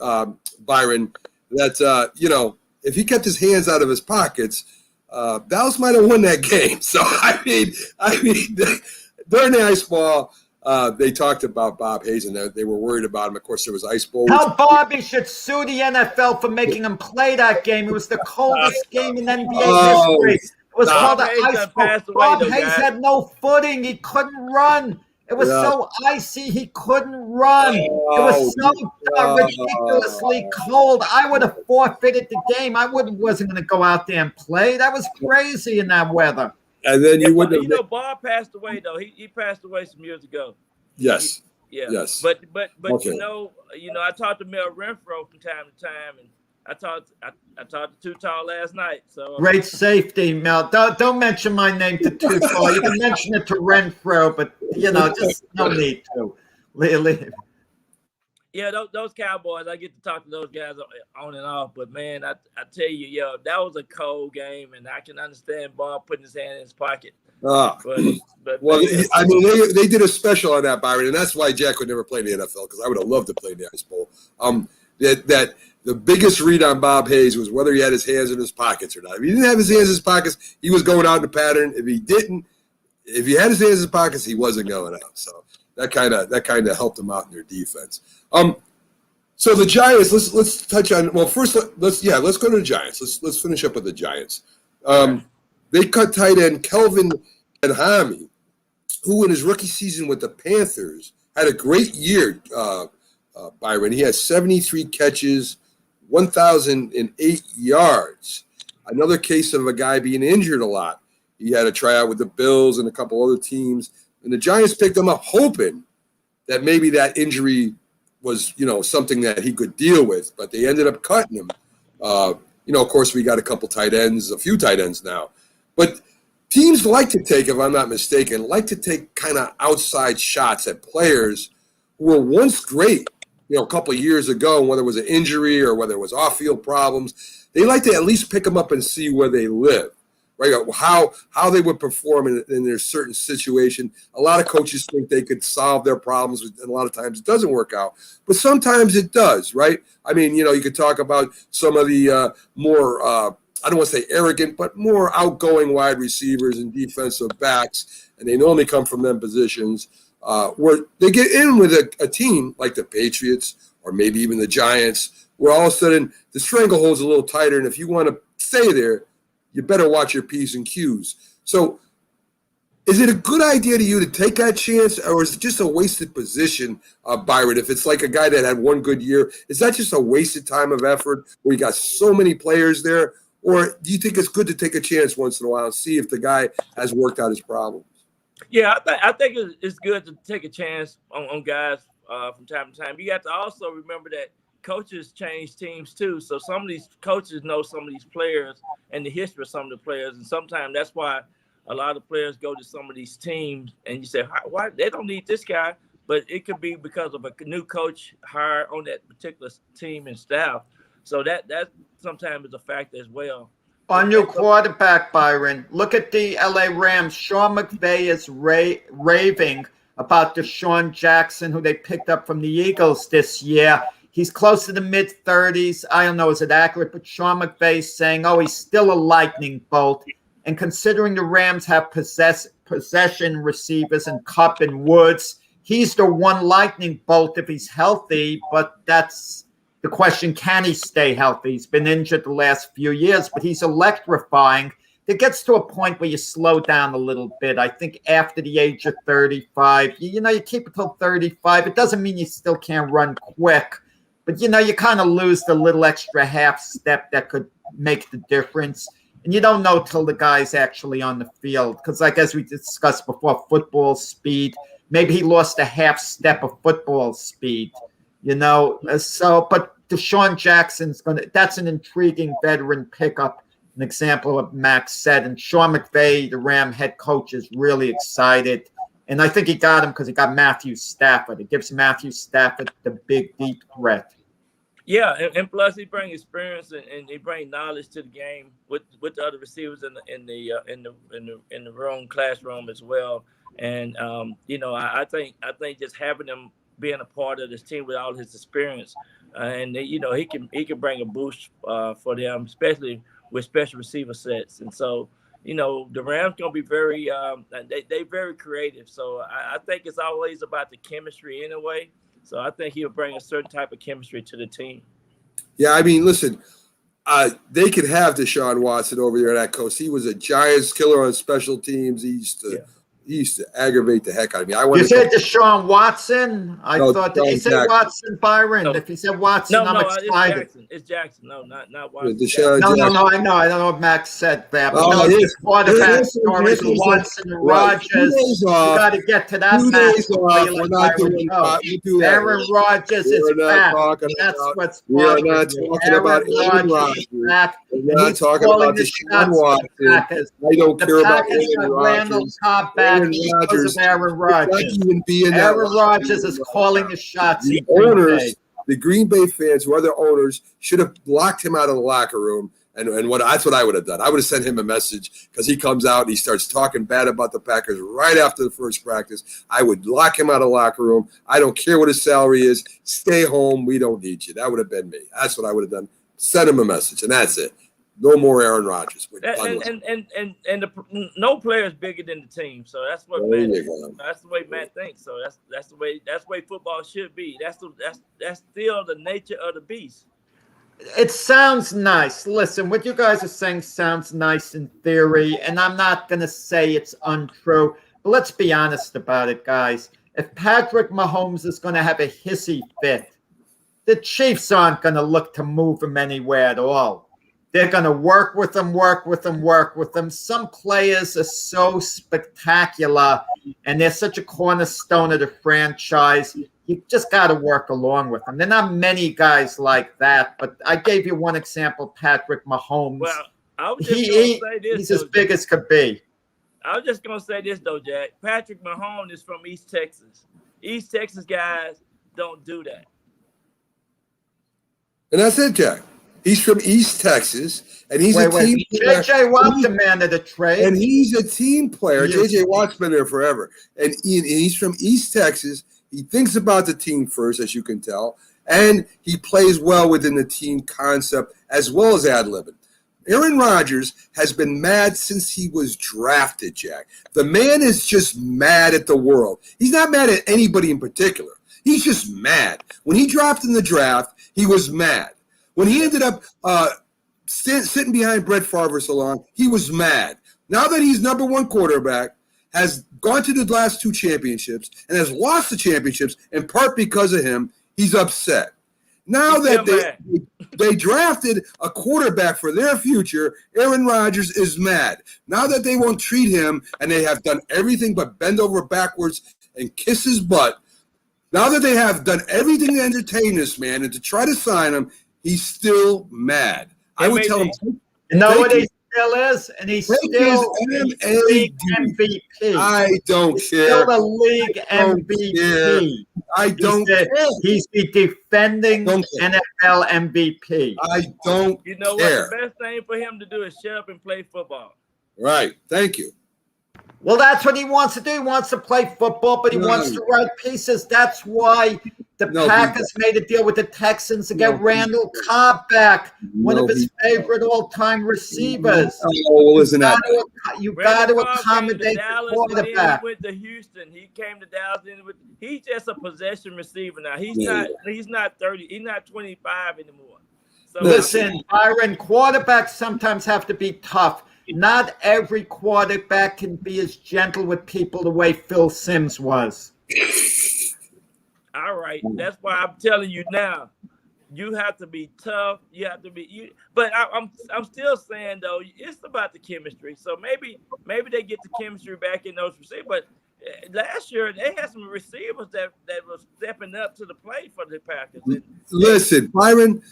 Byron, that, if he kept his hands out of his pockets, Dallas might have won that game. So, I mean, during the Ice Bowl, they talked about Bob Hayes, and they were worried about him. Of course, there was Ice Bowl. Tell Bobby should sue the NFL for making him play that game. It was the coldest game in NBA history. It was called the Ice Bowl. Bob Hayes had no footing. He couldn't run. It was so icy, he couldn't run. It was so ridiculously cold. I would have forfeited the game. I wasn't going to go out there and play. That was crazy in that weather. And then you wouldn't have. Bob passed away though. He passed away some years ago. Yes. Yes. But okay. I talked to Mel Renfro from time to time, and I talked to Too Tall last night. So great safety, Mel. Don't mention my name to Too Tall. You can mention it to Renfro, but just no need to. Yeah, those Cowboys, I get to talk to those guys on and off. But, man, I tell you, that was a cold game, and I can understand Bob putting his hand in his pocket. Well, I mean, they did a special on that, Byron, and that's why Jack would never play in the NFL, because I would have loved to play in the Ice Bowl. That the biggest read on Bob Hayes was whether he had his hands in his pockets or not. If he didn't have his hands in his pockets, he was going out in the pattern. If he had his hands in his pockets, he wasn't going out. So that kind of helped them out in their defense. So the Giants, let's touch on. Well, first let's go to the Giants. Let's finish up with the Giants. They cut tight end Kelvin Benhami, who in his rookie season with the Panthers had a great year. Byron, he has 73 catches, 1,008 yards. Another case of a guy being injured a lot. He had a tryout with the Bills and a couple other teams, and the Giants picked him up hoping that maybe that injury was, something that he could deal with, but they ended up cutting him. Of course, we got a few tight ends now. But teams like to take, if I'm not mistaken, kind of outside shots at players who were once great, a couple of years ago, whether it was an injury or whether it was off-field problems. They like to at least pick them up and see where they live, right? How they would perform in their certain situation. A lot of coaches think they could solve their problems, and a lot of times it doesn't work out. But sometimes it does, right? I mean, you could talk about some of the more I don't want to say arrogant, but more outgoing wide receivers and defensive backs, and they normally come from them positions where they get in with a team like the Patriots or maybe even the Giants, where all of a sudden the stranglehold's a little tighter, and if you want to stay there, you better watch your P's and Q's. So is it a good idea to you to take that chance, or is it just a wasted position, Byron? If it's like a guy that had one good year, is that just a wasted time of effort where you got so many players there? Or do you think it's good to take a chance once in a while and see if the guy has worked out his problems? Yeah, I think it's good to take a chance on guys from time to time. You have to also remember that coaches change teams too. So some of these coaches know some of these players and the history of some of the players. And sometimes that's why a lot of players go to some of these teams and you say, why they don't need this guy? But it could be because of a new coach hired on that particular team and staff. So that sometimes is a factor as well. On your quarterback, Byron, look at the LA Rams. Sean McVay is raving about Deshaun Jackson, who they picked up from the Eagles this year. He's close to the mid-30s. I don't know, is it accurate? But Sean McVay's saying, he's still a lightning bolt. And considering the Rams have possession receivers in Kupp and Woods, he's the one lightning bolt if he's healthy, but that's the question, can he stay healthy? He's been injured the last few years, but he's electrifying. It gets to a point where you slow down a little bit. I think after the age of 35, you keep it till 35. It doesn't mean you still can't run quick, but, you kind of lose the little extra half step that could make the difference. And you don't know till the guy's actually on the field because, like as we discussed before, football speed, maybe he lost a half step of football speed, but Deshaun Jackson's that's an intriguing veteran pickup, an example of what Max said. And Sean McVay, the Ram head coach, is really excited. And I think he got him because he got Matthew Stafford. It gives Matthew Stafford the big, deep threat. Yeah, and plus he brings experience and he brings knowledge to the game with the other receivers in the room, classroom as well. And I think just having him being a part of this team with all his experience, and he can bring a boost for them, especially with special receiver sets. And so the Rams gonna be very they very creative. So I think it's always about the chemistry anyway. So I think he'll bring a certain type of chemistry to the team. Yeah, I mean, listen, they could have Deshaun Watson over there at that coast. He was a Giants killer on special teams. He used to aggravate the heck out of me. You said Deshaun Watson? I thought that he said Watson, Byron. No. If he said Watson, I'm excited. It's Jackson. No, not Watson. No, I know. I don't know if Max said that. But his quarterback stories with Watson and Rodgers. You got to get to that match. Aaron Rodgers is back. That's what's we're not talking about Aaron Rodgers. We're not talking about Deshaun Watson. I don't care about Aaron Rodgers. Because of Aaron Rodgers. Aaron Rodgers is calling the shots. The owners, the Green Bay fans, who are the owners, should have blocked him out of the locker room. And that's what I would have done. I would have sent him a message because he comes out and he starts talking bad about the Packers right after the first practice. I would lock him out of the locker room. I don't care what his salary is. Stay home. We don't need you. That would have been me. That's what I would have done. Send him a message, and that's it. No more Aaron Rodgers. No player is bigger than the team. So that's what that's the way Matt thinks. So that's the way football should be. That's still the nature of the beast. It sounds nice. Listen, what you guys are saying sounds nice in theory, and I'm not going to say it's untrue. But let's be honest about it, guys. If Patrick Mahomes is going to have a hissy fit, the Chiefs aren't going to look to move him anywhere at all. They're going to work with them. Some players are so spectacular, and they're such a cornerstone of the franchise. you just got to work along with them. There are not many guys like that, but I gave you one example, Patrick Mahomes. Well, I was just going to say this. He's as big as could be. I was just going to say this, though, Jack. Patrick Mahomes is from East Texas. East Texas guys don't do that. And that's it, Jack. He's from East Texas, and he's a team player. J.J. Watt demanded a trade. And he's a team player. J.J. Watt's been there forever. And he's from East Texas. He thinks about the team first, as you can tell, and he plays well within the team concept as well as ad-libbing. Aaron Rodgers has been mad since he was drafted, Jack. The man is just mad at the world. He's not mad at anybody in particular. He's just mad. When he dropped in the draft, he was mad. When he ended up sitting behind Brett Favre so long, he was mad. Now that he's number one quarterback, has gone to the last two championships, and has lost the championships in part because of him, he's upset. Now that they drafted a quarterback for their future, Aaron Rodgers is mad. Now that they won't treat him, and they have done everything but bend over backwards and kiss his butt, now that they have done everything to entertain this man and to try to sign him, he's still mad. I would tell him. You know what he still is? And he's still league MVP. I don't care. Still the league MVP. I don't care. He's the defending NFL MVP. I don't You know care. what? The best thing for him to do is shut up and play football. Right. Thank you. Well, that's what he wants to do. He wants to play football, but he wants to write pieces. That's why the Packers made a deal with the Texans to get Randall Cobb back, one of his favorite all-time receivers. Oh, isn't that? You got to accommodate the quarterback. He went to Houston. He came to Dallas. He's just a possession receiver now. He's not 30. He's not 25 anymore. So listen, Byron, quarterbacks sometimes have to be tough. Not every quarterback can be as gentle with people the way Phil Simms was. All right. That's why I'm telling you now. You have to be tough. You have to be but I'm still saying though, it's about the chemistry. So maybe they get the chemistry back in those receivers. But last year they had some receivers that was stepping up to the plate for the Packers. Listen, Byron,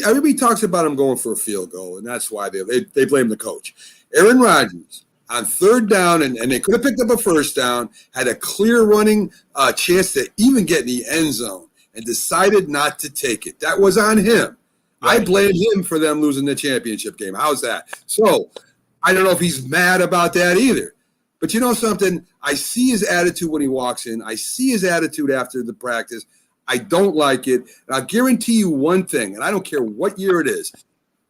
everybody talks about him going for a field goal, and that's why they blame the coach. Aaron Rodgers on third down, and they could have picked up a first down, had a clear running chance to even get in the end zone, and decided not to take it. That was on him. Right. I blame him for them losing the championship game. How's that? So I don't know if he's mad about that either. But you know something? I see his attitude when he walks in. I see his attitude after the practice. I don't like it. And I'll guarantee you one thing, and I don't care what year it is.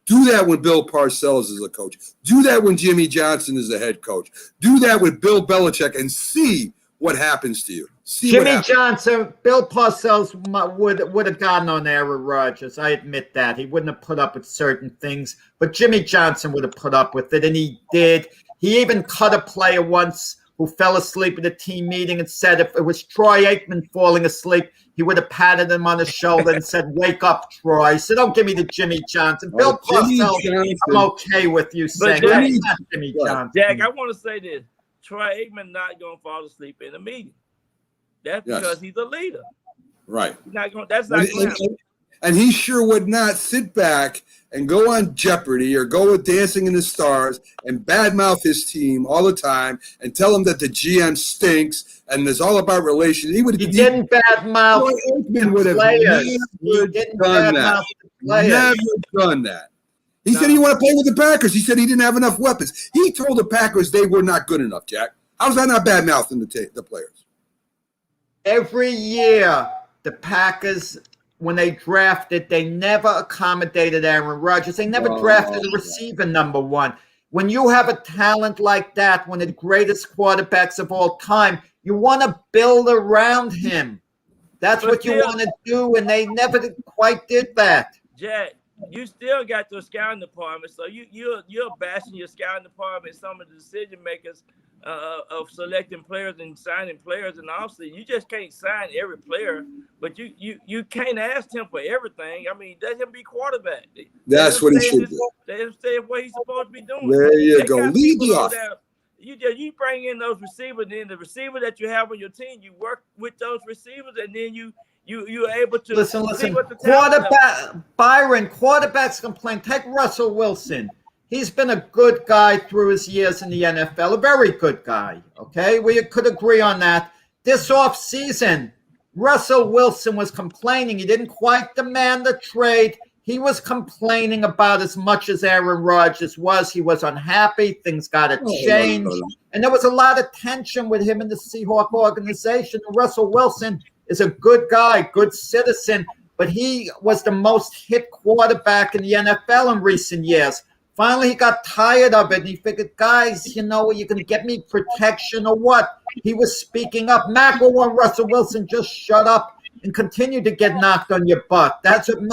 Do that when Bill Parcells is a coach. Do that when Jimmy Johnson is the head coach. Do that with Bill Belichick and see what happens to you. Jimmy Johnson, Bill Parcells would have gotten on Aaron Rodgers. I admit that. He wouldn't have put up with certain things, but Jimmy Johnson would have put up with it, and he did. He even cut a player once who fell asleep at a team meeting and said if it was Troy Aikman falling asleep, he would have patted him on the shoulder and said, "Wake up, Troy." So don't give me the Jimmy Johnson. Bill Parcells, I'm okay with you saying that's not Jimmy Johnson. Jack, I want to say this. Troy Aikman not going to fall asleep in a meeting. That's because he's a leader. Right. That's not going to happen. And he sure would not sit back and go on Jeopardy or go with Dancing in the Stars and badmouth his team all the time and tell him that the GM stinks and it's all about relations. He didn't badmouth the players. He didn't badmouth the players. Never done that. He said he wanted to play with the Packers. He said he didn't have enough weapons. He told the Packers they were not good enough, Jack. How's that not badmouthing the players? Every year, the Packers, when they drafted, they never accommodated Aaron Rodgers. They never drafted a receiver number one. When you have a talent like that, one of the greatest quarterbacks of all time, you want to build around him. That's what you want to do, and they never quite did that. Jack, you still got your scouting department, so you're bashing your scouting department, some of the decision makers of selecting players and signing players, and obviously you just can't sign every player, but you can't ask him for everything. I mean, let him be quarterback. That's what he should do. Let him stay what he's supposed to be doing. There you go. Lead the off. you bring in those receivers, and then the receiver that you have on your team, you work with those receivers, and then you're able to listen. see what the talent level. Quarterbacks complain. Take Russell Wilson. He's been a good guy through his years in the NFL, a very good guy. Okay, we could agree on that. This offseason, Russell Wilson was complaining. He didn't quite demand the trade. He was complaining about as much as Aaron Rodgers was. He was unhappy. Things got to change. And there was a lot of tension with him in the Seahawks organization. And Russell Wilson is a good guy, good citizen, but he was the most hit quarterback in the NFL in recent years. Finally, he got tired of it, and he figured, guys, you know, are you going to get me protection or what? He was speaking up. Mac will want Russell Wilson just shut up and continue to get knocked on your butt. That's what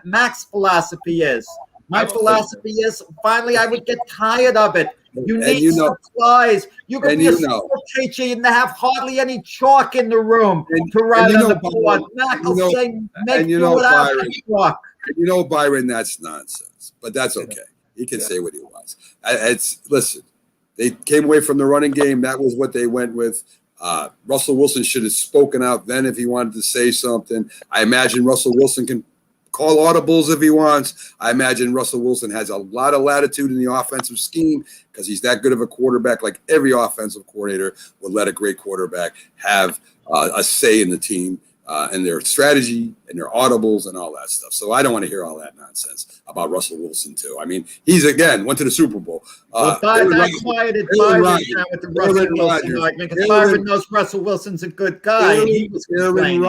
Mac's philosophy is. My philosophy is, finally, I would get tired of it. You need supplies. You can be a school teacher and have hardly any chalk in the room to write on the board. Mac will say, make do without chalk. You know, Byron, that's nonsense, but that's okay. He can say what he wants. Listen, they came away from the running game. That was what they went with. Russell Wilson should have spoken out then if he wanted to say something. I imagine Russell Wilson can call audibles if he wants. I imagine Russell Wilson has a lot of latitude in the offensive scheme because he's that good of a quarterback. Like every offensive coordinator would let a great quarterback have a say in the team. And their strategy and their audibles and all that stuff. So I don't want to hear all that nonsense about Russell Wilson too. I mean, he's again went to the Super Bowl. That quieted Byron down with the Russell Wilson argument because Byron knows Russell Wilson's a good guy. Aaron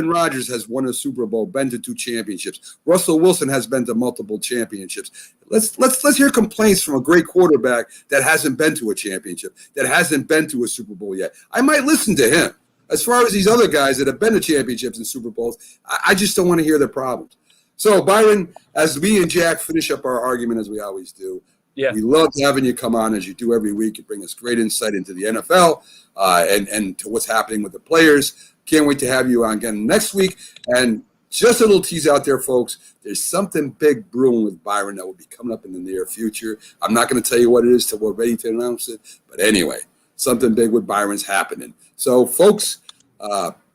Rodgers has won a Super Bowl, been to 2 championships. Russell Wilson has been to multiple championships. Let's hear complaints from a great quarterback that hasn't been to a championship, that hasn't been to a Super Bowl yet. I might listen to him. As far as these other guys that have been to championships and Super Bowls, I just don't want to hear their problems. So, Byron, as me and Jack finish up our argument, as we always do, we love having you come on as you do every week. You bring us great insight into the NFL and to what's happening with the players. Can't wait to have you on again next week. And just a little tease out there, folks. There's something big brewing with Byron that will be coming up in the near future. I'm not going to tell you what it is till we're ready to announce it. But anyway, something big with Byron's happening. So, folks,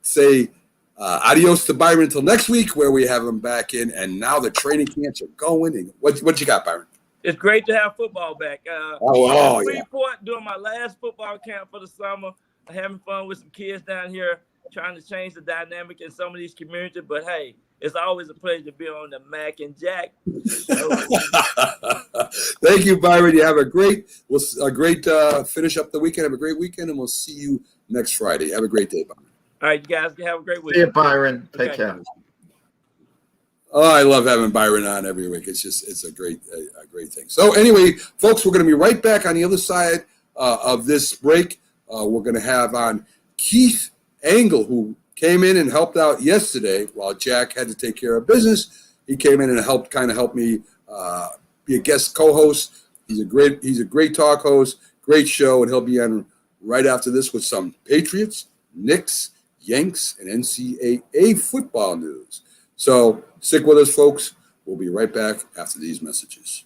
say adios to Byron until next week where we have him back in. And now the training camps are going. And what you got, Byron? It's great to have football back. Freeport doing my last football camp for the summer. Having fun with some kids down here, trying to change the dynamic in some of these communities. But, hey, it's always a pleasure to be on the Mac and Jack. Thank you, Byron. You have a great finish up the weekend. Have a great weekend, and we'll see you next Friday. Have a great day, Byron. All right, you guys have a great week. See you, Byron. Take care. Oh, I love having Byron on every week. It's a great thing. So anyway, folks, we're going to be right back on the other side of this break. We're going to have on Keith Angle, who came in and helped out yesterday while Jack had to take care of business. He came in and helped me be a guest co-host. He's a great talk host, great show, and he'll be on right after this with some Patriots, Knicks, Yanks, and NCAA football news. So stick with us, folks. We'll be right back after these messages.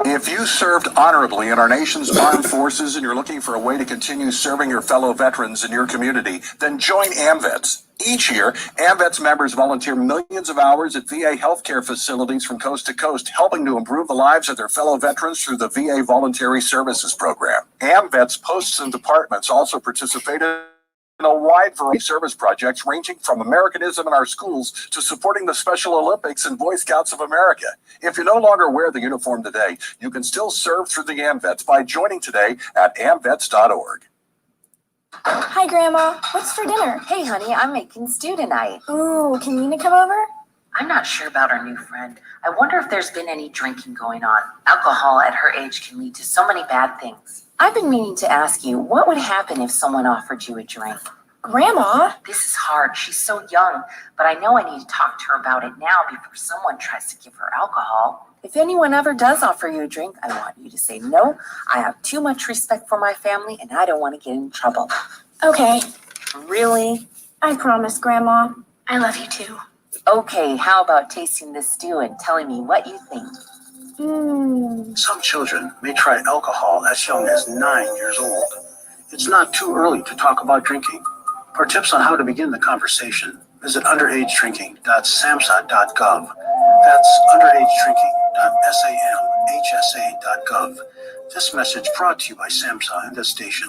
If you served honorably in our nation's armed forces and you're looking for a way to continue serving your fellow veterans in your community, then join AMVETS. Each year, AMVETS members volunteer millions of hours at VA healthcare facilities from coast to coast, helping to improve the lives of their fellow veterans through the VA Voluntary Services Program. AMVETS posts and departments also participated in a wide variety of service projects ranging from Americanism in our schools to supporting the Special Olympics and Boy Scouts of America. If you no longer wear the uniform today, you can still serve through the AMVETS by joining today at amvets.org. Hi, Grandma. What's for dinner? Hey, honey, I'm making stew tonight. Ooh, can Nina come over? I'm not sure about our new friend. I wonder if there's been any drinking going on. Alcohol at her age can lead to so many bad things. I've been meaning to ask you, what would happen if someone offered you a drink? Grandma? This is hard. She's so young, but I know I need to talk to her about it now before someone tries to give her alcohol. If anyone ever does offer you a drink, I want you to say no. I have too much respect for my family, and I don't want to get in trouble. Okay. Really? I promise, Grandma. I love you too. Okay, how about tasting this stew and telling me what you think? Some children may try alcohol as young as 9 years old. It's not too early to talk about drinking. For tips on how to begin the conversation, visit underagedrinking.samhsa.gov. That's underagedrinking.samhsa.gov. This message brought to you by SAMHSA and this station.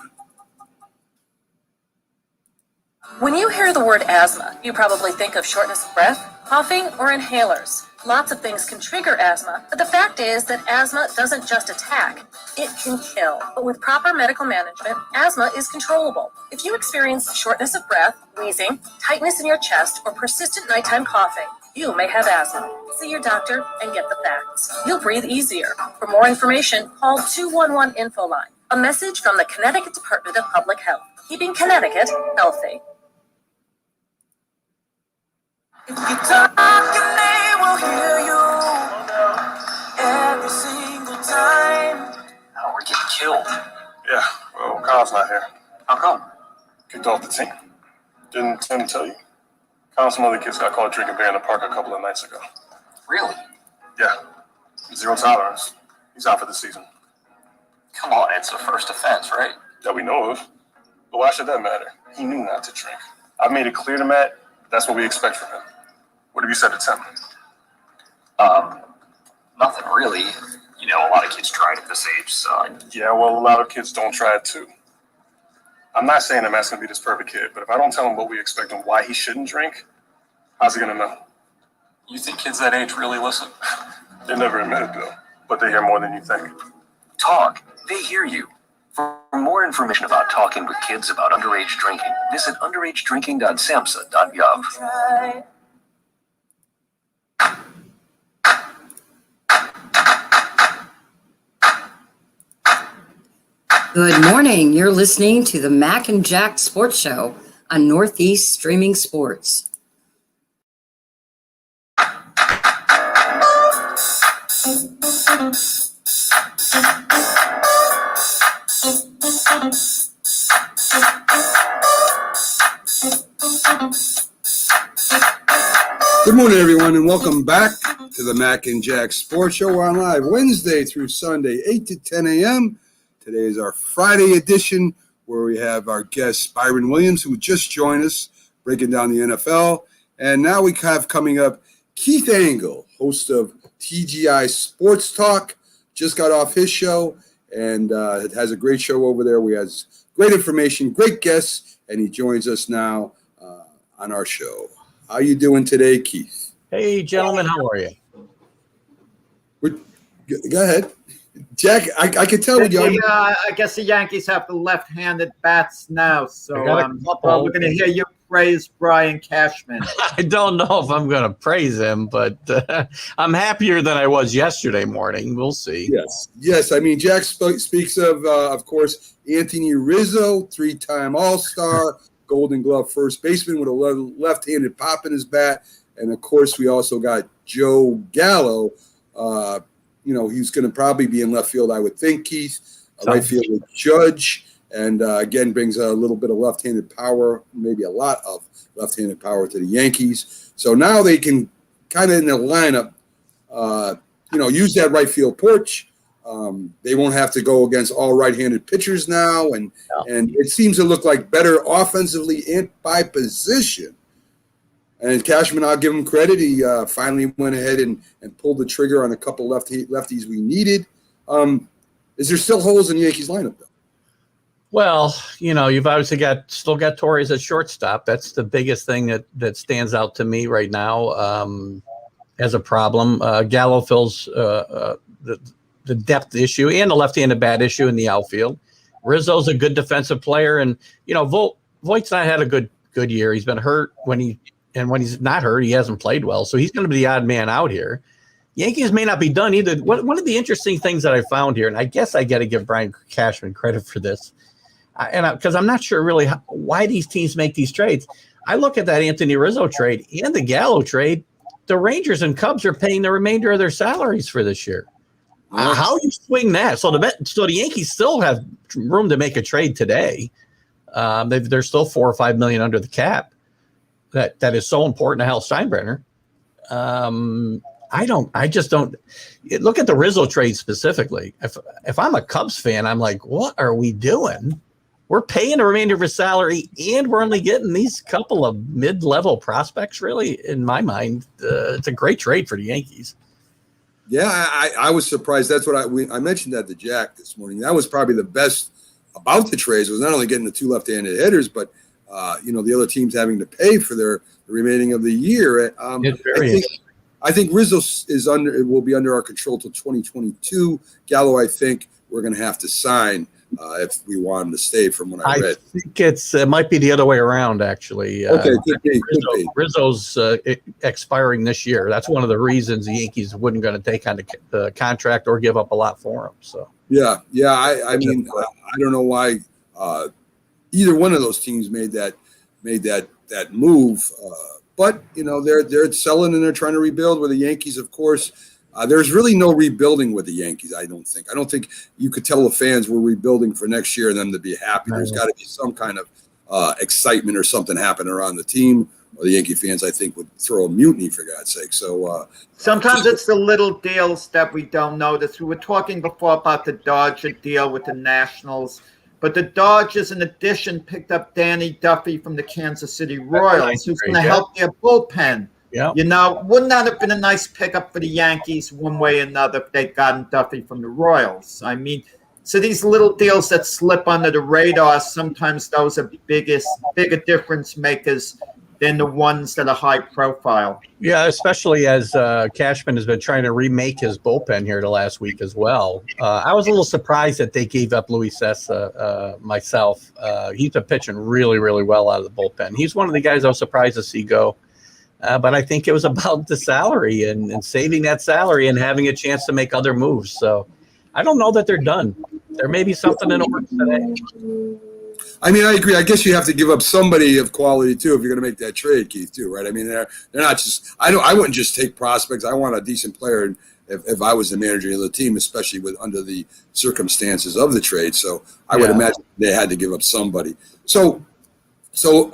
When you hear the word asthma, you probably think of shortness of breath, coughing, or inhalers. Lots of things can trigger asthma, but the fact is that asthma doesn't just attack, it can kill. But with proper medical management, asthma is controllable. If you experience shortness of breath, wheezing, tightness in your chest, or persistent nighttime coughing, you may have asthma. See your doctor and get the facts. You'll breathe easier. For more information, call 211 Info Line. A message from the Connecticut Department of Public Health, keeping Connecticut healthy. If you talk and they will hear you every single time. Oh, we're getting killed. Yeah, well, Kyle's not here. How come? Kicked off the team. Didn't Tim tell you? Kyle and some other kids got caught drinking beer in the park a couple of nights ago. Really? Yeah. Zero tolerance. He's out for the season. Come on, it's a first offense, right? That we know of. But why should that matter? He knew not to drink. I've made it clear to Matt that's what we expect from him. What have you said to Tim? Nothing really. You know, a lot of kids try it at this age, so. Yeah, well, a lot of kids don't try it too. I'm not saying that Matt's gonna be this perfect kid, but if I don't tell him what we expect and why he shouldn't drink, how's he gonna know? You think kids that age really listen? They never admit it though, but they hear more than you think. Talk. They hear you. For more information about talking with kids about underage drinking, visit underagedrinking.samhsa.gov. Try. Good morning. You're listening to the Mac and Jack Sports Show on Northeast Streaming Sports. Good morning, everyone, and welcome back to the Mac and Jack Sports Show. We're on live Wednesday through Sunday, 8 to 10 a.m. Today is our Friday edition where we have our guest, Byron Williams, who just joined us, breaking down the NFL. And now we have coming up Keith Angle, host of TGI Sports Talk, just got off his show and it has a great show over there. We have great information, great guests, and he joins us now on our show. How you doing today, Keith? Hey, gentlemen, how are you? Go ahead. Jack, I could tell with you. I guess the Yankees have the left-handed bats now, so we're going to hear you praise Brian Cashman. I don't know if I'm going to praise him, but I'm happier than I was yesterday morning. We'll see. Yes. I mean, Jack speaks of course, Anthony Rizzo, three-time All-Star, Golden Glove first baseman with a left-handed pop in his bat, and of course, we also got Joe Gallo. He's going to probably be in left field, I would think, Keith. Right field with Judge, and again, brings a little bit of left-handed power, maybe a lot of left-handed power to the Yankees. So now they can kind of in the lineup, use that right field porch. They won't have to go against all right-handed pitchers now, and it seems to look like better offensively and by position. And Cashman, I'll give him credit. He finally went ahead and pulled the trigger on a couple lefties we needed. Is there still holes in the Yankees lineup, though? Well, you've obviously still got Torres at shortstop. That's the biggest thing that stands out to me right now as a problem. Gallo fills the depth issue and the left-handed bat issue in the outfield. Rizzo's a good defensive player, and Voigt's not had a good year. He's been hurt when he's not hurt, he hasn't played well. So he's going to be the odd man out here. Yankees may not be done either. One of the interesting things that I found here, and I guess I got to give Brian Cashman credit for this, because I'm not sure really why these teams make these trades. I look at that Anthony Rizzo trade and the Gallo trade. The Rangers and Cubs are paying the remainder of their salaries for this year. How do you swing that? So the Yankees still have room to make a trade today. They're still $4 or $5 million under the cap. That is so important to Hal Steinbrenner. I just don't look at the Rizzo trade specifically. If I'm a Cubs fan, I'm like, what are we doing? We're paying the remainder of his salary, and we're only getting these couple of mid-level prospects. Really, in my mind, it's a great trade for the Yankees. Yeah, I was surprised. That's what I mentioned that to Jack this morning. That was probably the best about the trades, was not only getting the two left-handed hitters, but the other teams having to pay for the remaining of the year. I think Rizzo will be under our control till 2022. Gallo, I think we're going to have to sign if we want him to stay. From what I read, I think it might be the other way around. Actually, okay, could be. Rizzo's expiring this year. That's one of the reasons the Yankees wouldn't going to take on the contract or give up a lot for him. So yeah. I mean, I don't know why either one of those teams made that move. But they're selling and they're trying to rebuild. With the Yankees, of course, there's really no rebuilding with the Yankees. I don't think you could tell the fans we're rebuilding for next year and them to be happy. There's got to be some kind of excitement or something happening around the team. Or the Yankee fans, I think, would throw a mutiny, for God's sake. So sometimes it's the little deals that we don't notice. We were talking before about the Dodger deal with the Nationals. But the Dodgers, in addition, picked up Danny Duffy from the Kansas City Royals, who's going to help their bullpen. Yeah. Wouldn't that have been a nice pickup for the Yankees one way or another if they'd gotten Duffy from the Royals? I mean, so these little deals that slip under the radar, sometimes those are bigger difference makers than the ones that are high profile. Yeah, especially as Cashman has been trying to remake his bullpen here the last week as well. I was a little surprised that they gave up Luis Cessa myself. He's been pitching really, really well out of the bullpen. He's one of the guys I was surprised to see go. But I think it was about the salary and saving that salary and having a chance to make other moves. So I don't know that they're done. There may be something in the works today. I mean, I agree. I guess you have to give up somebody of quality too if you're going to make that trade, Keith. Too, right? I mean, they're not just. I wouldn't just take prospects. I want a decent player. If I was the manager of the team, especially under the circumstances of the trade, so I would imagine they had to give up somebody. So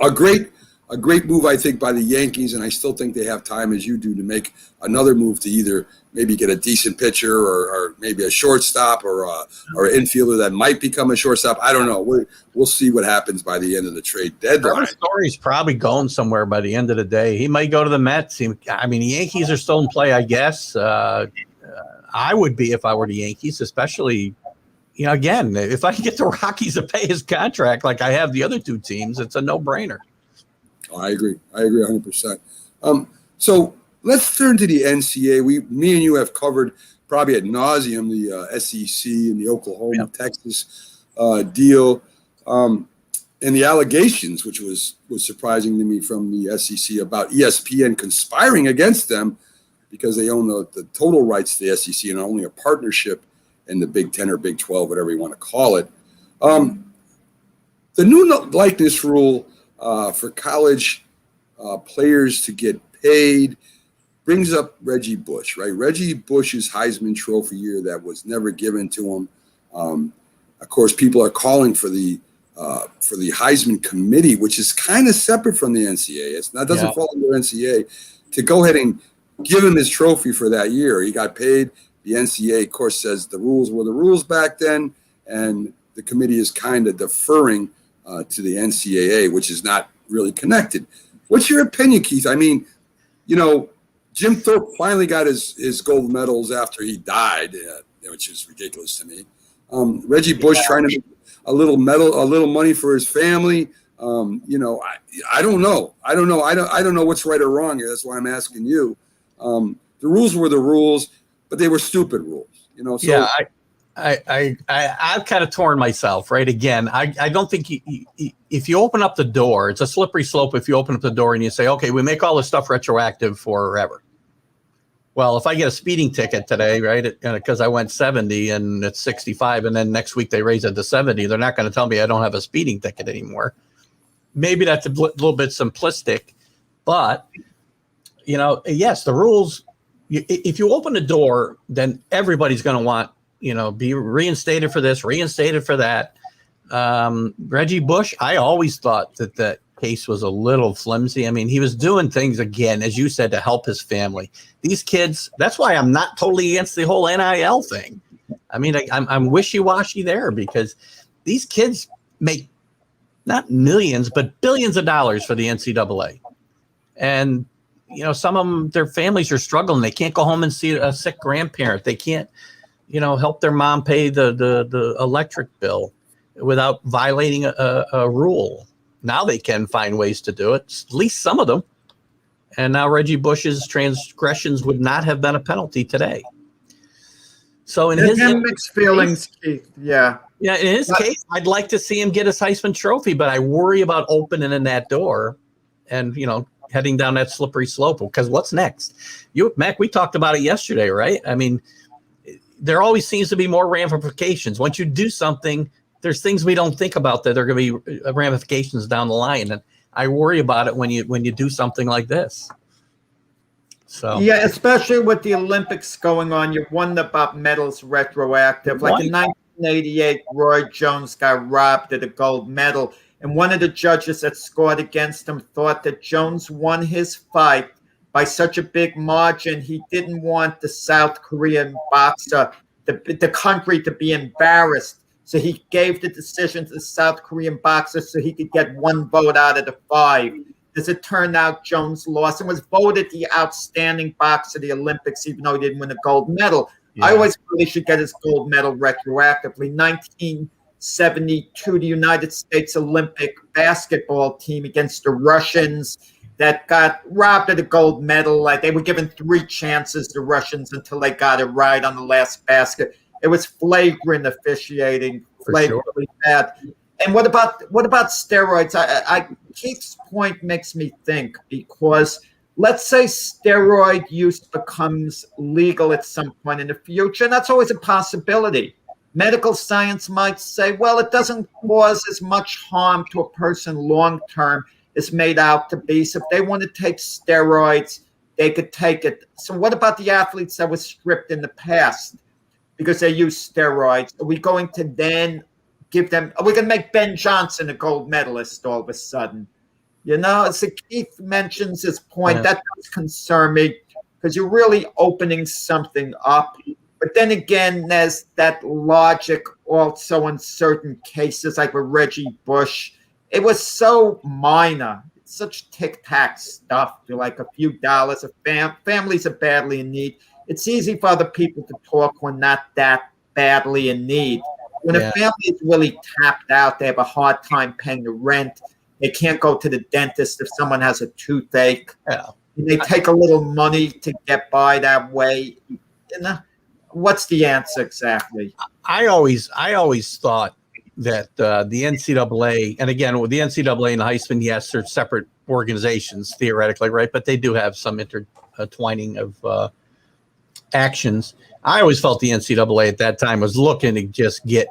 a great move, I think, by the Yankees, and I still think they have time, as you do, to make another move to either maybe get a decent pitcher or maybe a shortstop or an infielder that might become a shortstop. I don't know. We'll see what happens by the end of the trade deadline. Story's probably going somewhere by the end of the day. He might go to the Mets. The Yankees are still in play, I guess. I would be if I were the Yankees, especially, again, if I can get the Rockies to pay his contract like I have the other two teams, it's a no-brainer. Oh, I agree 100%. So let's turn to the NCAA. Me and you have covered probably ad nauseum the SEC and the Oklahoma-Texas deal, and the allegations, which was surprising to me from the SEC about ESPN conspiring against them because they own the total rights to the SEC and only a partnership in the Big 10 or Big 12, whatever you want to call it. The new likeness rule for college players to get paid brings up Reggie Bush, right? Reggie Bush's Heisman Trophy year that was never given to him. Of course, people are calling for the Heisman Committee, which is kind of separate from the NCAA. It doesn't fall under NCAA, to go ahead and give him his trophy for that year. He got paid. The NCAA, of course, says the rules were the rules back then, and the committee is kind of deferring to the NCAA, which is not really connected. What's your opinion, Keith? I mean, Jim Thorpe finally got his gold medals after he died, which is ridiculous to me. Reggie Bush trying to make a little money for his family. I don't know. I don't know what's right or wrong here. That's why I'm asking you. The rules were the rules, but they were stupid rules. So, I've kind of torn myself, right? Again, I don't think if you open up the door, it's a slippery slope. If you open up the door and you say, okay, we make all this stuff retroactive forever. Well, if I get a speeding ticket today, right, because I went 70 and it's 65, and then next week they raise it to 70, they're not going to tell me I don't have a speeding ticket anymore. Maybe that's a little bit simplistic, but, yes, the rules, if you open the door, then everybody's going to want, be reinstated for this, reinstated for that. Reggie Bush, I always thought that case was a little flimsy. I mean, he was doing things, again, as you said, to help his family. These kids, that's why I'm not totally against the whole NIL thing. I mean, I'm wishy-washy there, because these kids make not millions, but billions of dollars for the NCAA. And, you know, some of them, their families are struggling. They can't go home and see a sick grandparent. They can't, you know, help their mom pay the electric bill without violating a rule. Now they can find ways to do it, at least some of them. And now Reggie Bush's transgressions would not have been a penalty today. So in his mixed feelings, Keith. Yeah. Yeah, in his case, I'd like to see him get his Heisman Trophy, but I worry about opening in that door and, you know, heading down that slippery slope. Because what's next? Mac, we talked about it yesterday, right? I mean, there always seems to be more ramifications. Once you do something, there's things we don't think about that there are going to be ramifications down the line. And I worry about it when you do something like this. So yeah, especially with the Olympics going on, you wonder about medals retroactive. Like in 1988, Roy Jones got robbed of the gold medal, and one of the judges that scored against him thought that Jones won his fight by such a big margin. He didn't want the South Korean boxer, the country, to be embarrassed. So he gave the decision to the South Korean boxer so he could get one vote out of the 5. As it turned out, Jones lost and was voted the outstanding boxer of the Olympics, even though he didn't win a gold medal. Yeah. I always feel he should get his gold medal retroactively. 1972, the United States Olympic basketball team against the Russians that got robbed of the gold medal. Like, they were given 3 chances, the Russians, until they got it right on the last basket. It was flagrant officiating, flagrantly bad. And what about steroids? Keith's point makes me think, because let's say steroid use becomes legal at some point in the future, and that's always a possibility. Medical science might say, well, it doesn't cause as much harm to a person long term as made out to be. So if they want to take steroids, they could take it. So what about the athletes that were stripped in the past because they used steroids? Are we going to then give them, are we going to make Ben Johnson a gold medalist all of a sudden? You know, as Keith mentions his point, that does concern me, because you're really opening something up. But then again, there's that logic also in certain cases, like with Reggie Bush. It was so minor. It's such tic-tac stuff. You're like a few dollars. Families are badly in need. It's easy for other people to talk when not that badly in need. When a family is really tapped out, they have a hard time paying the rent. They can't go to the dentist if someone has a toothache. Yeah. And they take a little money to get by that way. You know, what's the answer exactly? I always thought that the NCAA, and again, with the NCAA and the Heisman, yes, they're separate organizations theoretically, right? But they do have some intertwining of actions. I always felt the NCAA at that time was looking to just get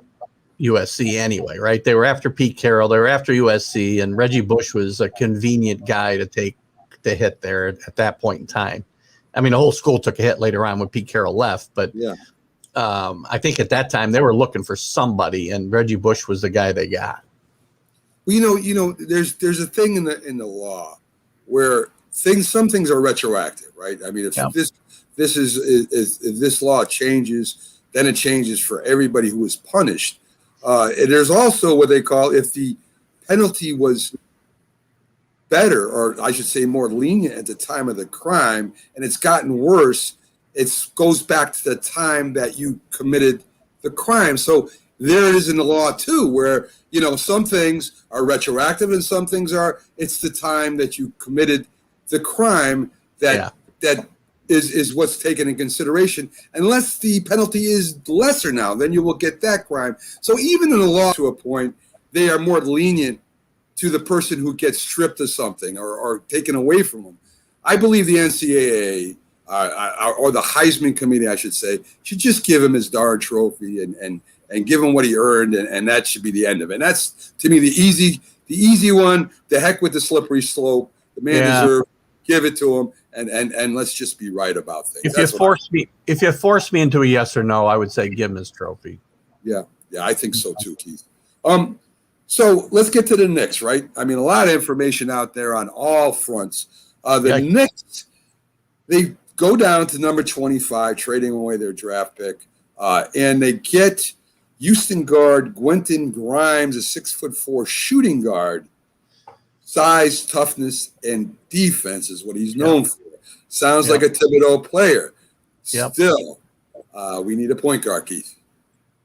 USC anyway, right? They were after Pete Carroll, they were after USC, and Reggie Bush was a convenient guy to take the hit there at that point in time. I mean, the whole school took a hit later on when Pete Carroll left, but I think at that time they were looking for somebody, and Reggie Bush was the guy they got. Well, you know, there's a thing in the law where some things are retroactive, right? I mean, if this law changes, then it changes for everybody who was punished. And there's also what they call, if the penalty was better, or I should say more lenient at the time of the crime, and it's gotten worse, it goes back to the time that you committed the crime. So there it is in the law too, where, you know, some things are retroactive and some things are, it's the time that you committed the crime that is what's taken in consideration. Unless the penalty is lesser now, then you will get that crime. So even in the law, to a point, they are more lenient to the person who gets stripped of something or taken away from them. I believe the NCAA or the Heisman Committee, I should say, should just give him his darn trophy and give him what he earned, and that should be the end of it. And that's, to me, the easy one. The heck with the slippery slope. The man deserves. Give it to him, and let's just be right about things. If you force me into a yes or no, I would say give him his trophy. Yeah, I think so too, Keith. So let's get to the Knicks, right? I mean, a lot of information out there on all fronts. The Yeah. Knicks, they go down to number 25, trading away their draft pick, and they get Houston guard Quentin Grimes, a 6'4" shooting guard. Size, toughness, and defense is what he's known for. Sounds like a Thibodeau player. Yep. Still, we need a point guard, Keith.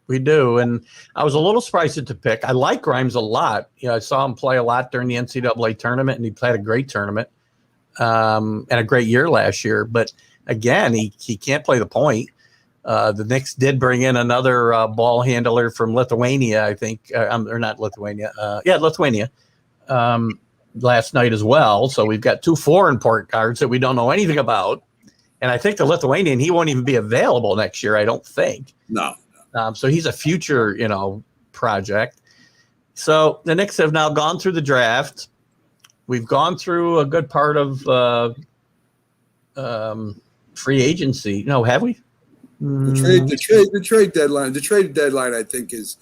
We do, and I was a little surprised at the pick. I like Grimes a lot. I saw him play a lot during the NCAA tournament, and he played a great tournament and a great year last year. But again, he can't play the point. The Knicks did bring in another ball handler from Lithuania, I think, or not Lithuania. Lithuania last night as well. So we've got 2 foreign point guards that we don't know anything about. And I think the Lithuanian, he won't even be available next year, I don't think. No. So he's a future, project. So the Knicks have now gone through the draft. We've gone through a good part of free agency. No, have we? The trade deadline. The trade deadline, I think, is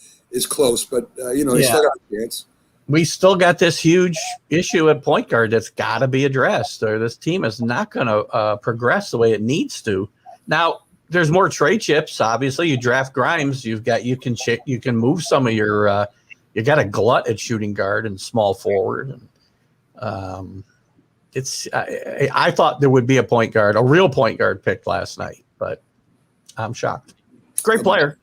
close, but you still got a chance. We still got this huge issue at point guard that's got to be addressed, or this team is not going to progress the way it needs to. Now, there's more trade chips. Obviously, you draft Grimes. You can move some of your. You got a glut at shooting guard and small forward. And, I thought there would be a real point guard picked last night, but I'm shocked. Great player.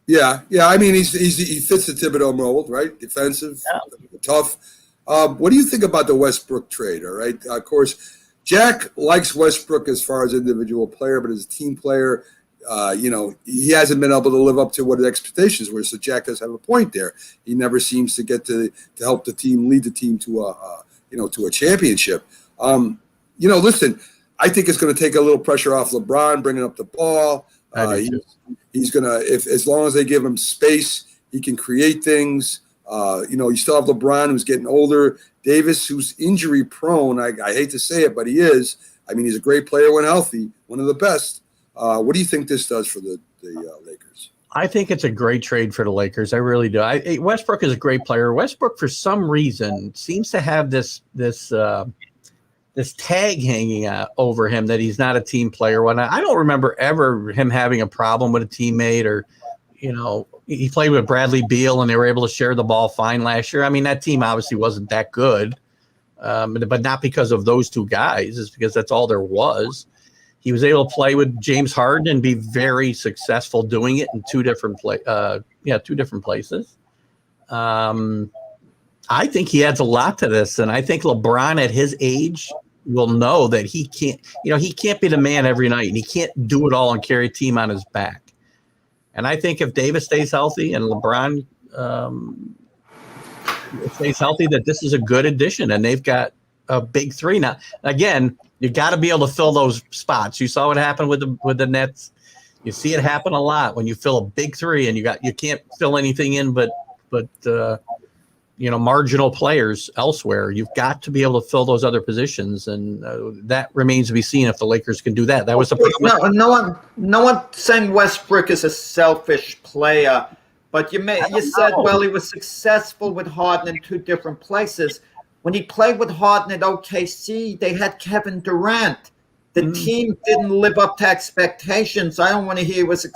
Yeah. I mean, he fits the Thibodeau mold, right? Defensive, tough. What do you think about the Westbrook trade? All right. Of course, Jack likes Westbrook as far as individual player, but as a team player, he hasn't been able to live up to what his expectations were. So Jack does have a point there. He never seems to get to help the team, lead the team to a championship. Listen, I think it's going to take a little pressure off LeBron bringing up the ball. He's going to, as long as they give him space, he can create things. You still have LeBron, who's getting older. Davis, who's injury prone. I hate to say it, but he is. I mean, he's a great player when healthy, one of the best. What do you think this does for the Lakers? I think it's a great trade for the Lakers. I really do. Westbrook is a great player. Westbrook, for some reason, seems to have this tag hanging over him that he's not a team player. I don't remember ever him having a problem with a teammate, or, he played with Bradley Beal and they were able to share the ball fine last year. I mean, that team obviously wasn't that good, but not because of those two guys. It's because that's all there was. He was able to play with James Harden and be very successful doing it in two different places. I think he adds a lot to this, and I think LeBron at his age will know that he can't be the man every night, and he can't do it all and carry a team on his back. And I think if Davis stays healthy and LeBron stays healthy, that this is a good addition, and they've got a big three now. Again, you got to be able to fill those spots. You saw what happened with the Nets. You see it happen a lot when you fill a big three, and you can't fill anything in but marginal players elsewhere. You've got to be able to fill those other positions, and that remains to be seen if the Lakers can do that. That was the no one saying Westbrook is a selfish player, but you said, well, he was successful with Harden in two different places. When he played with Harden at OKC, they had Kevin Durant. The team didn't live up to expectations. I don't want to hear he was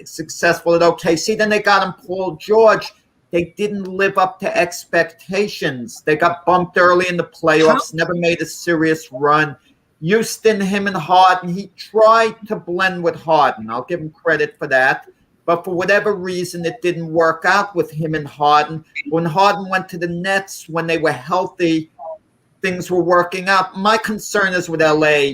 successful at OKC. Then they got him Paul George. They didn't live up to expectations. They got bumped early in the playoffs, never made a serious run. Houston, him and Harden, he tried to blend with Harden. I'll give him credit for that. But for whatever reason, it didn't work out with him and Harden. When Harden went to the Nets, when they were healthy, things were working out. My concern is with LA.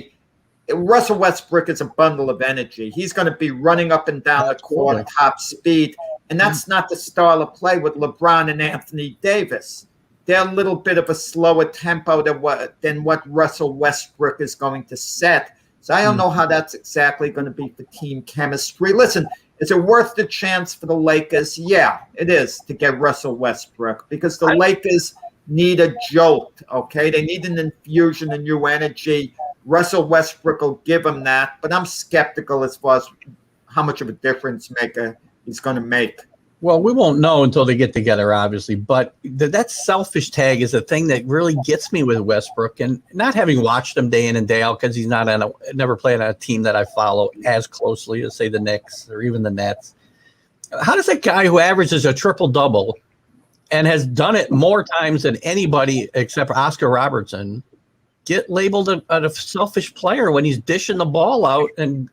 Russell Westbrook is a bundle of energy. He's going to be running up and down the court, top speed. And that's not the style of play with LeBron and Anthony Davis. They're a little bit of a slower tempo than what Russell Westbrook is going to set. So I don't know how that's exactly going to be for team chemistry. Listen, is it worth the chance for the Lakers? Yeah, it is, to get Russell Westbrook, because the Lakers need a jolt, okay? They need an infusion of new energy. Russell Westbrook will give them that, but I'm skeptical as far as how much of a difference maker he's going to make. Well, we won't know until they get together, obviously. But that selfish tag is a thing that really gets me with Westbrook, and not having watched him day in and day out because he's never played on a team that I follow as closely as say the Knicks or even the Nets. How does that guy who averages a triple double and has done it more times than anybody except for Oscar Robertson get labeled a selfish player when he's dishing the ball out? And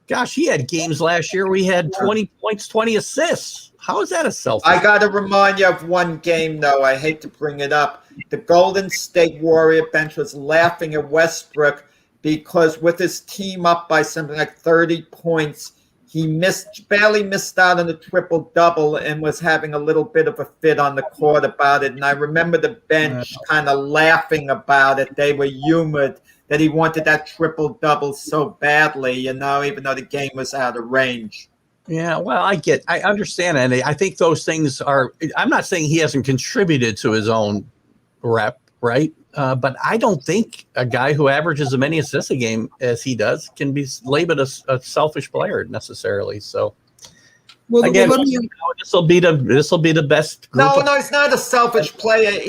gosh, he had games last year where he had 20 points, 20 assists. How is that a selfish? I got to remind you of one game, though. I hate to bring it up. The Golden State Warrior bench was laughing at Westbrook because with his team up by something like 30 points, he barely missed out on the triple-double and was having a little bit of a fit on the court about it. And I remember the bench kind of laughing about it. They were humored that he wanted that triple-double so badly, even though the game was out of range. Yeah, well, I understand. And I think those things I'm not saying he hasn't contributed to his own rep, right? But I don't think a guy who averages as many assists a game as he does can be labeled a selfish player necessirily. So, again, this will be the best. No, he's not a selfish player.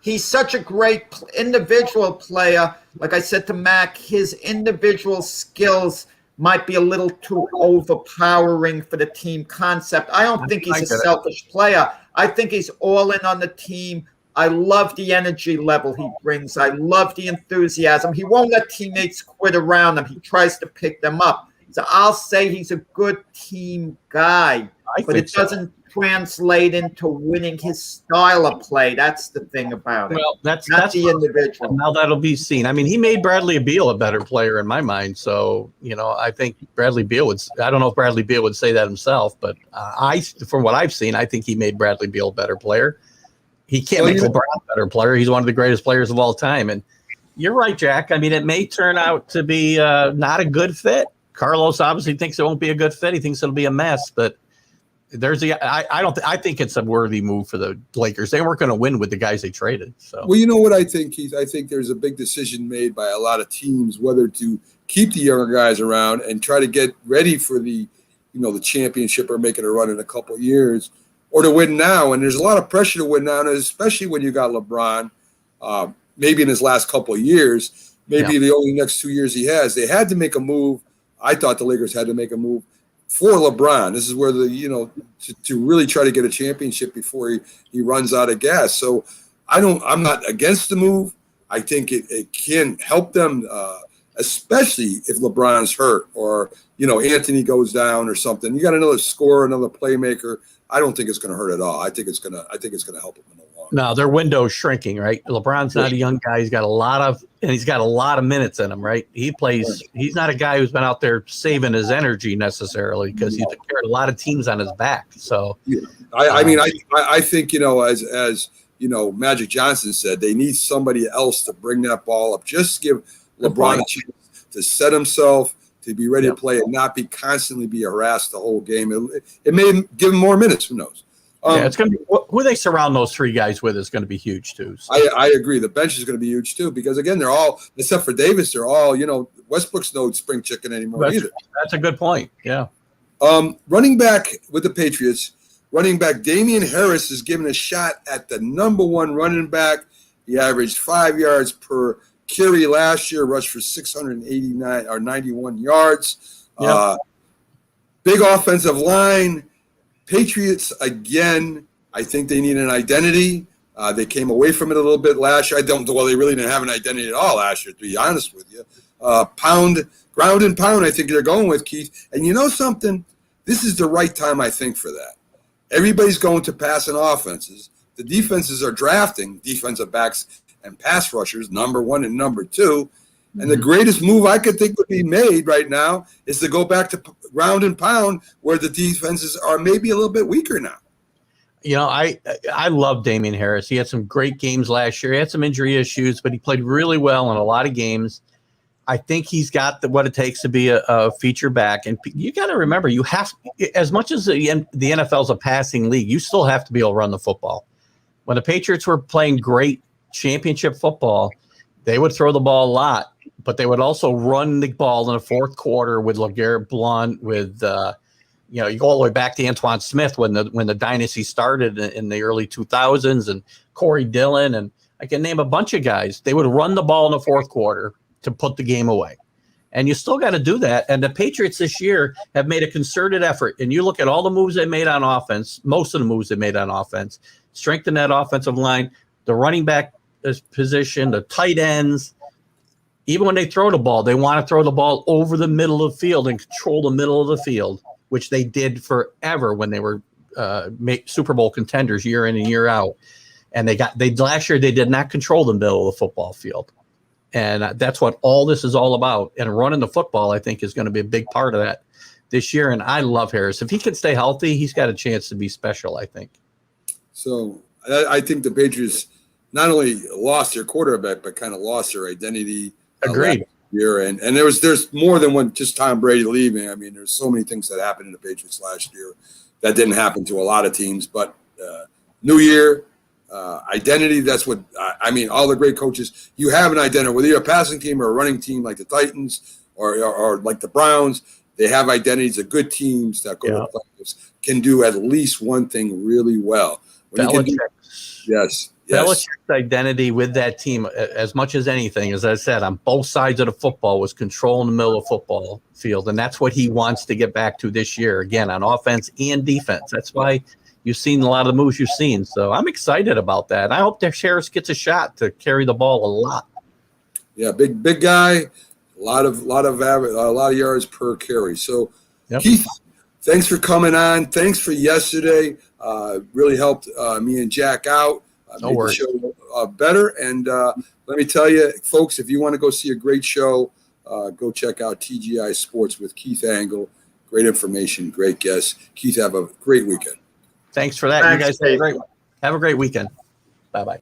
He's such a great individual player. Like I said to Mac, his individual skills might be a little too overpowering for the team concept. I don't think he's a selfish player. I think he's all in on the team. I love the energy level he brings. I love the enthusiasm. He won't let teammates quit around him. He tries to pick them up. So I'll say he's a good team guy, but it doesn't translate into winning his style of play. That's the thing about it. Well, that's the individual. Now that'll be seen. I mean, he made Bradley Beal a better player in my mind. So, I think Bradley Beal I don't know if Bradley Beal would say that himself, but from what I've seen, I think he made Bradley Beal a better player. He can't make LeBron a better player. He's one of the greatest players of all time. And you're right, Jack. I mean, it may turn out to be not a good fit. Carlos obviously thinks it won't be a good fit. He thinks it'll be a mess, but I think it's a worthy move for the Lakers. They weren't going to win with the guys they traded. So, well, you know what I think, Keith? I think there's a big decision made by a lot of teams whether to keep the younger guys around and try to get ready for the championship or making a run in a couple of years, or to win now. And there's a lot of pressure to win now, and especially when you got LeBron. Maybe in his last couple of years, the only next 2 years he has, they had to make a move. I thought the Lakers had to make a move for LeBron. This is where to really try to get a championship before he runs out of gas. So I'm not against the move. I think it can help them, especially if LeBron's hurt or Anthony goes down or something. You got another scorer, another playmaker. I don't think it's going to hurt at all. I think it's going to help them in the long run. No, their window's shrinking, right? LeBron's not a young guy. He's got a lot of minutes in him, right? He's not a guy who's been out there saving his energy necessarily because he's carried a lot of teams on his back. So, I think as Magic Johnson said, they need somebody else to bring that ball up. Just give LeBron a chance to set himself, to be ready to play, and not be constantly harassed the whole game. It may give him more minutes. Who knows? It's going to be who they surround those three guys with is going to be huge too. So. I agree. The bench is going to be huge too because again, they're all except for Davis. They're all Westbrook's no spring chicken anymore either. That's a good point. Yeah. Running back with the Patriots, running back Damian Harris is given a shot at the number one running back. He averaged 5 yards per carry last year, rushed for 689 or 91 yards. Yep. Big offensive line. Patriots, again, I think they need an identity. They came away from it a little bit last year. They really didn't have an identity at all last year, to be honest with you. Ground and pound, I think they're going with, Keith. And you know something? This is the right time, I think, for that. Everybody's going to passing offenses. The defenses are drafting defensive backs and pass rushers, number one and number two. And the greatest move I could think would be made right now is to go back to ground and pound where the defenses are maybe a little bit weaker now. I love Damian Harris. He had some great games last year. He had some injury issues, but he played really well in a lot of games. I think he's got what it takes to be a feature back. And you got to remember, you have, as much as the NFL is a passing league, you still have to be able to run the football. When the Patriots were playing great championship football, they would throw the ball a lot, but they would also run the ball in the fourth quarter with LeGarrette Blount, with you go all the way back to Antoine Smith when the dynasty started in the early 2000s, and Corey Dillon, and I can name a bunch of guys. They would run the ball in the fourth quarter to put the game away. And you still got to do that. And the Patriots this year have made a concerted effort. And you look at all the moves they made on offense, most of the moves they made on offense, strengthen that offensive line, the running back position, the tight ends. Even when they throw the ball, they want to throw the ball over the middle of the field and control the middle of the field, which they did forever when they were Super Bowl contenders year in and year out. And last year they did not control the middle of the football field. And that's what all this is all about. And running the football, I think, is going to be a big part of that this year. And I love Harris. If he can stay healthy, he's got a chance to be special, I think. So I think the Patriots not only lost their quarterback, but kind of lost their identity. Agreed. Year. And there's more than one, just Tom Brady leaving. I mean, there's so many things that happened in the Patriots last year that didn't happen to a lot of teams. But new year, identity, that's what I mean. All the great coaches, you have an identity, whether you're a passing team or a running team like the Titans or like the Browns, they have identities. The good teams that go to the playoffs can do at least one thing really well. Yes. Belichick's identity with that team, as much as anything, as I said, on both sides of the football, was controlling the middle of the football field. And that's what he wants to get back to this year, again, on offense and defense. That's why you've seen a lot of the moves you've seen. So I'm excited about that. I hope that Harris gets a shot to carry the ball a lot. Yeah, big guy, a lot of yards per carry. So, Keith, thanks for coming on. Thanks for yesterday. Really helped me and Jack out. No made worries. the show better. And let me tell you, folks, if you want to go see a great show, go check out TGI Sports with Keith Angle. Great information, great guests. Keith, have a great weekend. Thanks for that. Thanks, you guys have a great weekend. Bye-bye.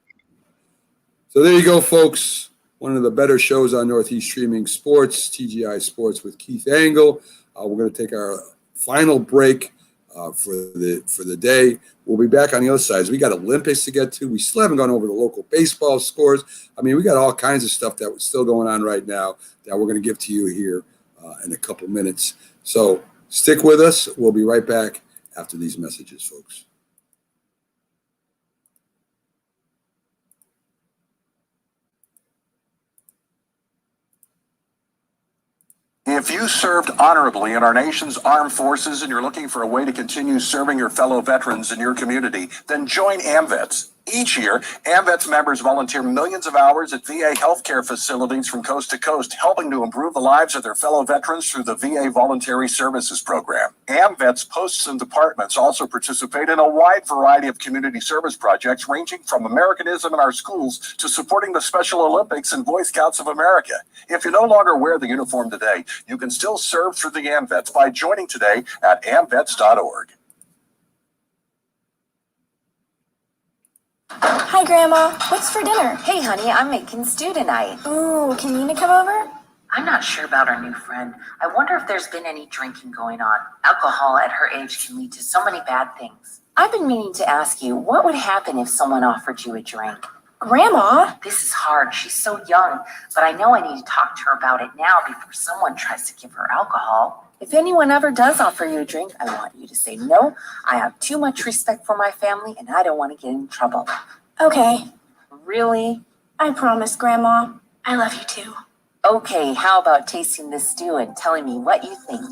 So there you go, folks. One of the better shows on Northeast Streaming Sports, TGI Sports with Keith Angle. We're going to take our final break for the day. We'll be back on the other side. We got Olympics to get to. We still haven't gone over the local baseball scores. I mean, we got all kinds of stuff that's still going on right now that we're going to give to you here in a couple minutes. So stick with us. We'll be right back after these messages, folks. If you served honorably in our nation's armed forces and you're looking for a way to continue serving your fellow veterans in your community, then join AMVETS. Each year, AMVETS members volunteer millions of hours at VA healthcare facilities from coast to coast, helping to improve the lives of their fellow veterans through the VA Voluntary Services Program. AMVETS posts and departments also participate in a wide variety of community service projects, ranging from Americanism in our schools to supporting the Special Olympics and Boy Scouts of America. If you no longer wear the uniform today, you can still serve through the AMVETS by joining today at amvets.org. Hi, Grandma. What's for dinner? Hey, honey, I'm making stew tonight. Ooh, can Nina come over? I'm not sure about our new friend. I wonder if there's been any drinking going on. Alcohol at her age can lead to so many bad things. I've been meaning to ask you, what would happen if someone offered you a drink? Grandma? This is hard. She's so young, but I know I need to talk to her about it now before someone tries to give her alcohol. If anyone ever does offer you a drink, I want you to say no. I have too much respect for my family, and I don't want to get in trouble. Okay. Really? I promise, Grandma. I love you too. Okay, how about tasting this stew and telling me what you think?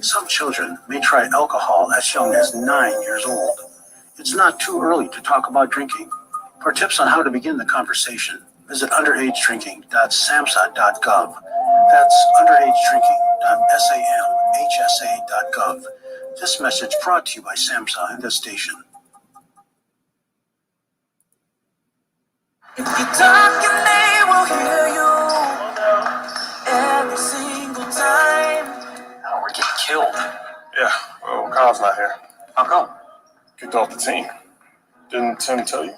Some children may try alcohol as young as 9 years old. It's not too early to talk about drinking. For tips on how to begin the conversation, visit underagedrinking.samhsa.gov. That's underagedrinking.samhsa.gov. This message brought to you by SAMHSA and this station. If you talk and they will hear you every single time. Oh, we're getting killed. Yeah, well, Kyle's not here. How come? Kicked off the team. Didn't Tim tell you?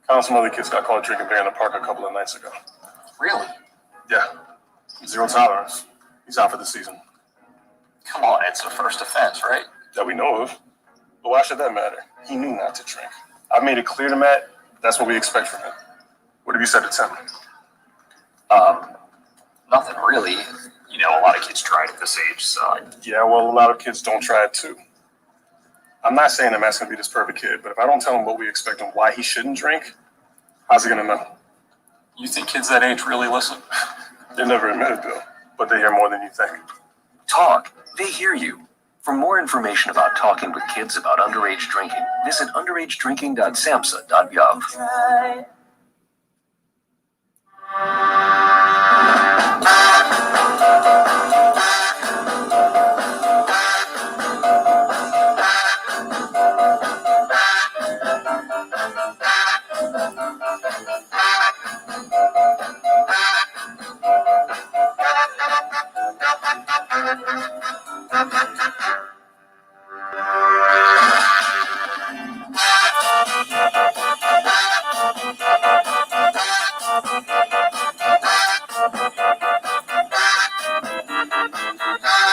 Kyle and some other kids got caught drinking beer in the park a couple of nights ago. Really? Yeah. Zero tolerance. He's out for the season. Come on, it's a first offense, right? That we know of. But why should that matter? He knew not to drink. I made it clear to Matt, that's what we expect from him. What have you said to Tim? Nothing really. You know, a lot of kids try it at this age, so. Yeah, well, a lot of kids don't try it too. I'm not saying that Matt's gonna be this perfect kid, but if I don't tell him what we expect and why he shouldn't drink, how's he gonna know? You think kids that age really listen? They never admit it, Bill, but they hear more than you think. Talk. They hear you. For more information about talking with kids about underage drinking, visit underagedrinking.samhsa.gov.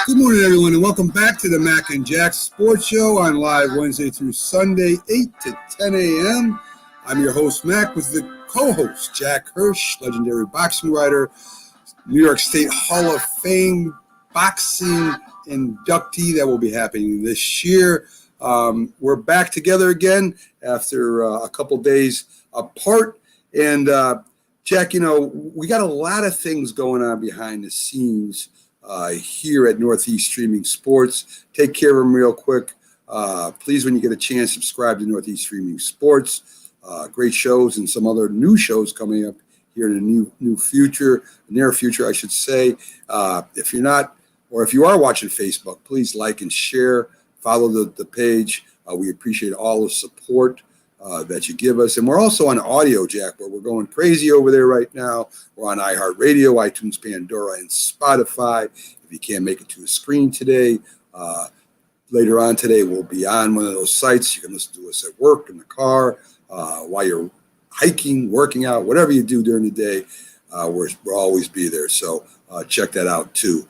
Good morning, everyone, and welcome back to the Mac and Jack Sports Show on live Wednesday through Sunday, 8 to 10 a.m. I'm your host, Mac, with the co-host, Jack Hirsch, legendary boxing writer, New York State Hall of Fame boxing inductee that will be happening this year. We're back together again after a couple days apart. And, Jack, you know, we got a lot of things going on behind the scenes here at Northeast Streaming Sports. Take care of them real quick. Please, when you get a chance, subscribe to Northeast Streaming Sports. Great shows and some other new shows coming up here in the near future, I should say. If you're not, or if you are watching Facebook, please like and share. Follow the page. We appreciate all the support that you give us. And we're also on audio, Jack, where we're going crazy over there right now. We're on iHeartRadio, iTunes, Pandora, and Spotify. If you can't make it to the screen today, later on today, we'll be on one of those sites. You can listen to us at work, in the car, while you're hiking, working out, whatever you do during the day. We'll always be there. So check that out, too.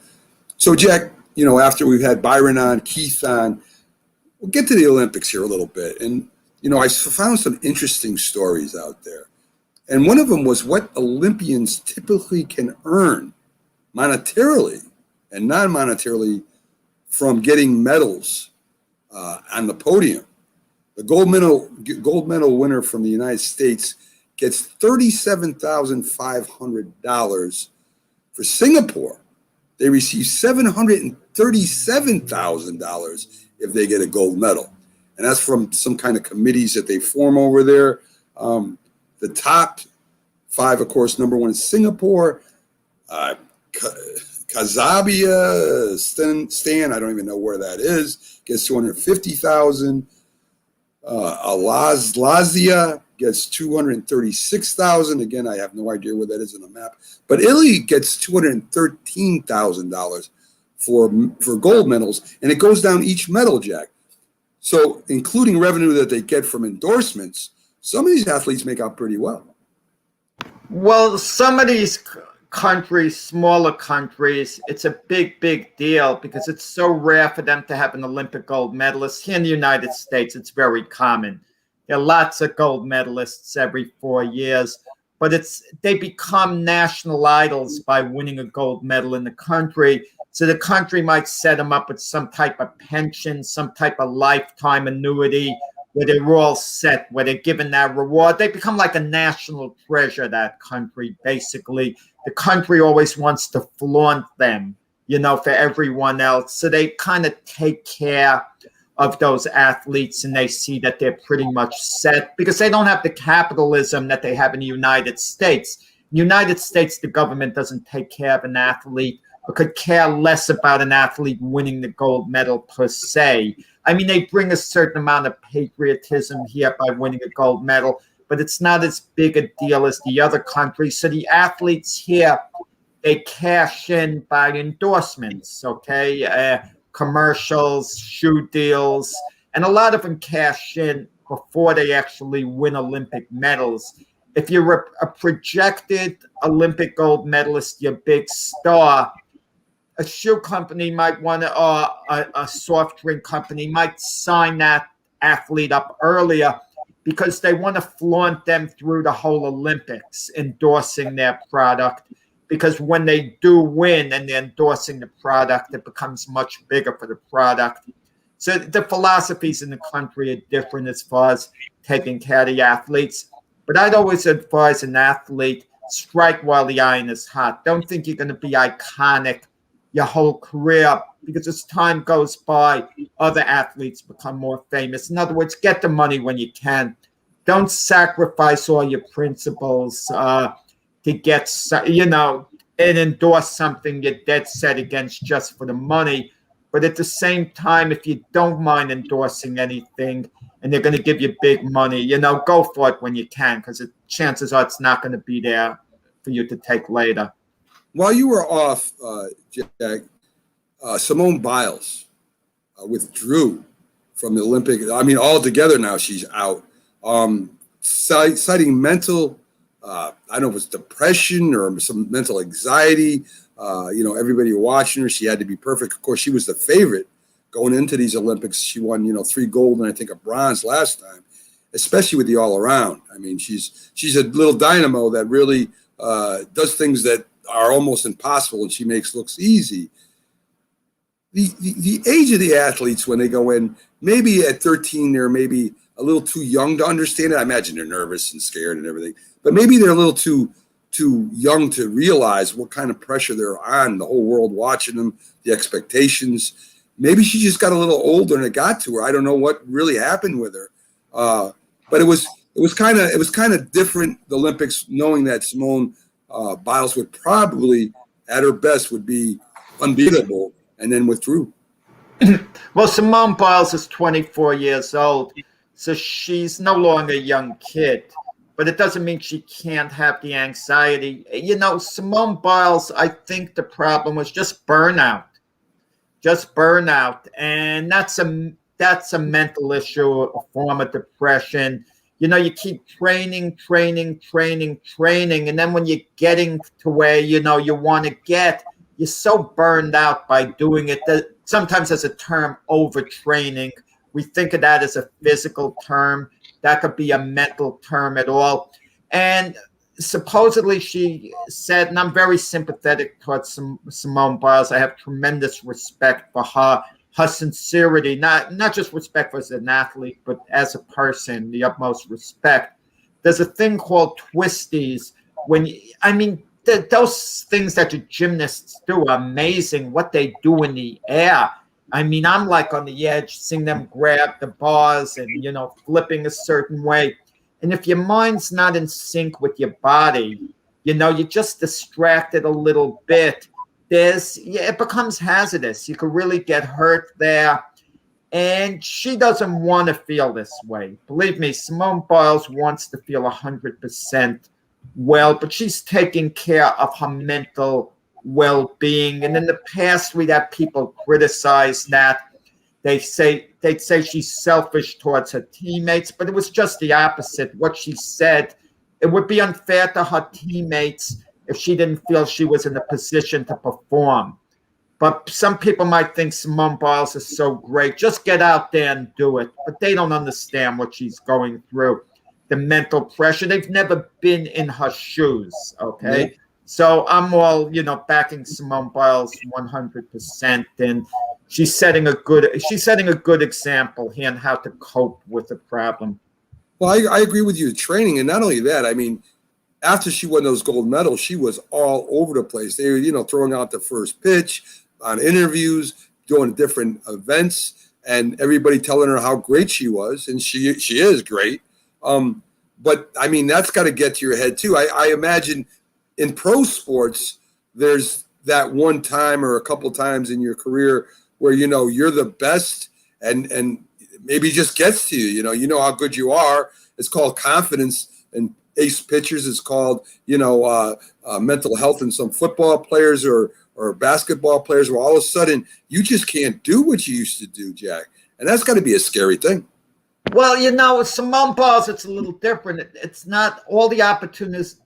So, Jack, you know, after we've had Byron on, Keith on, we'll get to the Olympics here a little bit. And you know, I found some interesting stories out there. And one of them was what Olympians typically can earn monetarily and non-monetarily from getting medals on the podium. The gold medal winner from the United States gets $37,500. For Singapore, they receive $737,000 if they get a gold medal. And that's from some kind of committees that they form over there. The top five, of course, number one is Singapore. Kazakhstan, I don't even know where that is, gets $250,000. Lazia gets $236,000. Again, I have no idea where that is on the map. But Italy gets $213,000 for gold medals, and it goes down each medal, Jack. So, including revenue that they get from endorsements, some of these athletes make out pretty well. Well, some of these countries, smaller countries, it's a big, big deal because it's so rare for them to have an Olympic gold medalist. Here in the United States, it's very common. There are lots of gold medalists every 4 years, but they become national idols by winning a gold medal in the country. So the country might set them up with some type of pension, some type of lifetime annuity where they're all set, where they're given that reward. They become like a national treasure, that country, basically. The country always wants to flaunt them, you know, for everyone else. So they kind of take care of those athletes and they see that they're pretty much set because they don't have the capitalism that they have in the United States. In the United States, the government doesn't take care of an athlete or could care less about an athlete winning the gold medal per se. I mean, they bring a certain amount of patriotism here by winning a gold medal, but it's not as big a deal as the other countries. So the athletes here, they cash in by endorsements, okay? Commercials, shoe deals, and a lot of them cash in before they actually win Olympic medals. If you're a projected Olympic gold medalist, you're a big star, a shoe company might want to, a soft drink company might sign that athlete up earlier because they want to flaunt them through the whole Olympics, endorsing their product. because when they do win and they're endorsing the product, it becomes much bigger for the product. So the philosophies in the country are different as far as taking care of the athletes. But I'd always advise an athlete, strike while the iron is hot. Don't think you're going to be iconic your whole career, because as time goes by, other athletes become more famous. In other words, get the money when you can. Don't sacrifice all your principles to get, and endorse something you're dead set against just for the money. But at the same time, if you don't mind endorsing anything and they're going to give you big money, go for it when you can, because chances are it's not going to be there for you to take later. While you were off, Jack, Simone Biles withdrew from the Olympic. I mean, altogether now she's out, citing mental, I don't know if it's depression or some mental anxiety. Everybody watching her, she had to be perfect. Of course, she was the favorite going into these Olympics. She won, 3 gold and I think a bronze last time, especially with the all around. I mean, she's a little dynamo that really does things that are almost impossible and she makes looks easy. The age of the athletes when they go in, maybe at 13 they're maybe a little too young to understand it. I imagine they're nervous and scared and everything, but maybe they're a little too young to realize what kind of pressure they're on, the whole world watching them, the expectations. Maybe she just got a little older and it got to her. I don't know what really happened with her. But it was kind of different, the Olympics, knowing that Simone Biles would probably, at her best, would be unbeatable, and then withdrew. Well, Simone Biles is 24 years old, so she's no longer a young kid. But it doesn't mean she can't have the anxiety. Simone Biles, I think the problem was just burnout. And that's a mental issue, a form of depression. You keep training. And then when you're getting to where, you want to get, you're so burned out by doing it that sometimes there's a term, overtraining. We think of that as a physical term. That could be a mental term at all. And supposedly she said, and I'm very sympathetic towards Simone Biles. I have tremendous respect for her sincerity, not just respect for as an athlete, but as a person, the utmost respect. There's a thing called twisties. Those things that your gymnasts do are amazing, what they do in the air. I'm like on the edge, seeing them grab the bars and, flipping a certain way. And if your mind's not in sync with your body, you're just distracted a little bit. It becomes hazardous. You could really get hurt there. And she doesn't want to feel this way. Believe me, Simone Biles wants to feel 100% well, but she's taking care of her mental well-being. And in the past, we'd have people criticize that. They'd say she's selfish towards her teammates, but it was just the opposite. What she said, it would be unfair to her teammates if she didn't feel she was in a position to perform. But some people might think Simone Biles is so great. Just get out there and do it. But they don't understand what she's going through, the mental pressure. They've never been in her shoes, okay? Yeah. So I'm all, backing Simone Biles 100%. And she's setting a good example here on how to cope with the problem. Well, I agree with you. Training, and not only that, after she won those gold medals, she was all over the place. They were, throwing out the first pitch on interviews, doing different events, and everybody telling her how great she was, and she is great. But that's got to get to your head too. I imagine in pro sports, there's that one time or a couple times in your career where you're the best, and maybe it just gets to you. You know how good you are. It's called confidence. And ace pitchers is called, mental health in some football players or basketball players, where all of a sudden you just can't do what you used to do, Jack. And that's got to be a scary thing. Well, Simone Biles, it's a little different. It's not all the opportunities,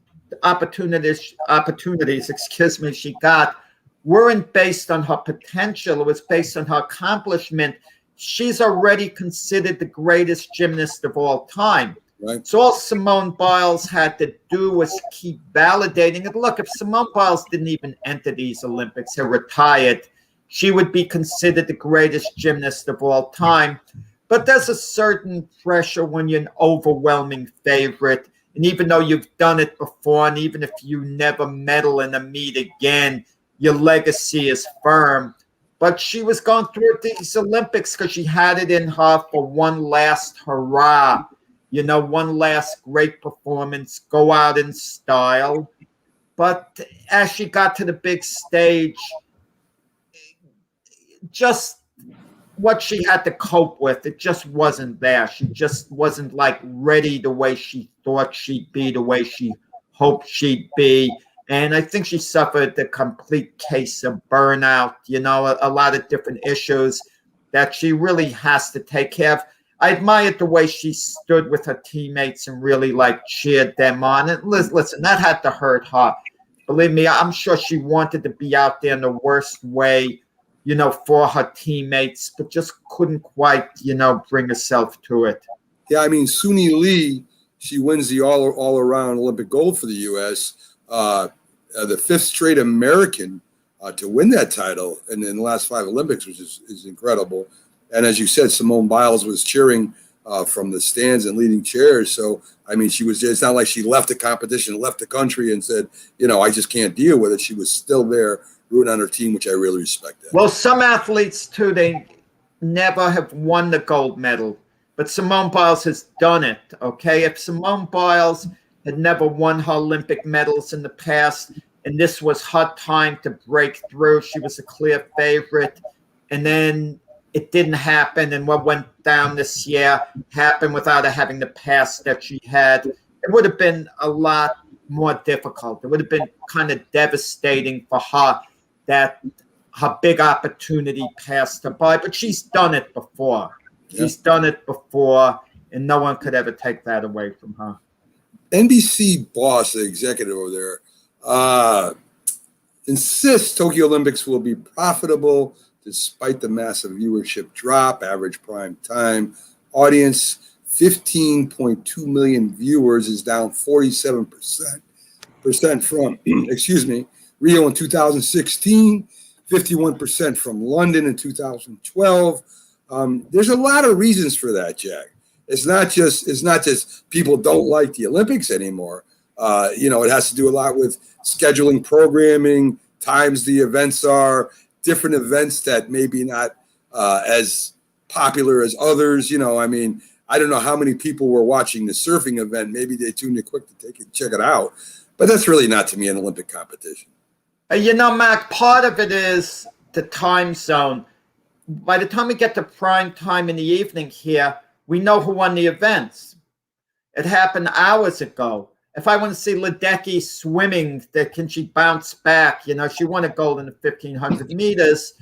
she got weren't based on her potential. It was based on her accomplishment. She's already considered the greatest gymnast of all time. Right. So all Simone Biles had to do was keep validating it. Look, if Simone Biles didn't even enter these Olympics, had retired, she would be considered the greatest gymnast of all time. But there's a certain pressure when you're an overwhelming favorite. And even though you've done it before, and even if you never medal in a meet again, your legacy is firm. But she was going through these Olympics because she had it in her for one last hurrah. You know, one last great performance, go out in style. But as she got to the big stage, just what she had to cope with, it just wasn't there. She just wasn't like ready the way she thought she'd be, the way she hoped she'd be. And I think she suffered the complete case of burnout, you know, a lot of different issues that she really has to take care of. I admired the way she stood with her teammates and really like cheered them on. And listen, that had to hurt her. Believe me, I'm sure she wanted to be out there in the worst way, you know, for her teammates, but just couldn't quite, you know, bring herself to it. Yeah, I mean, Suni Lee, she wins the all-around Olympic gold for the U.S., the fifth straight American to win that title in the last 5 Olympics, which is incredible. And as you said, Simone Biles was cheering from the stands and leading chairs. So, I mean, she was, it's not like she left the competition, left the country and said, you know, I just can't deal with it. She was still there rooting on her team, which I really respect. That. Well, some athletes, too, they never have won the gold medal. But Simone Biles has done it, okay? If Simone Biles had never won her Olympic medals in the past, and this was her time to break through, she was a clear favorite, and then it didn't happen, and what went down this year happened without her having the past that she had. It would have been a lot more difficult. It would have been kind of devastating for her that her big opportunity passed her by, but she's done it before. Yeah. She's done it before, and no one could ever take that away from her. NBC boss, the executive over there, insists Tokyo Olympics will be profitable despite the massive viewership drop. Average prime time audience, 15.2 million viewers, is down 47% from, excuse me, Rio in 2016, 51% from London in 2012. There's a lot of reasons for that, Jack. It's not just people don't like the Olympics anymore. You know, it has to do a lot with scheduling, programming, times the events are, different events that maybe not as popular as others. You know, I mean, I don't know how many people were watching the surfing event. Maybe they tuned in quick to check it out. But that's really not, to me, an Olympic competition. You know, Mac, part of it is the time zone. By the time we get to prime time in the evening here, we know who won the events. It happened hours ago. If I want to see Ledecky swimming, can she bounce back? You know, she won a gold in the 1,500 meters.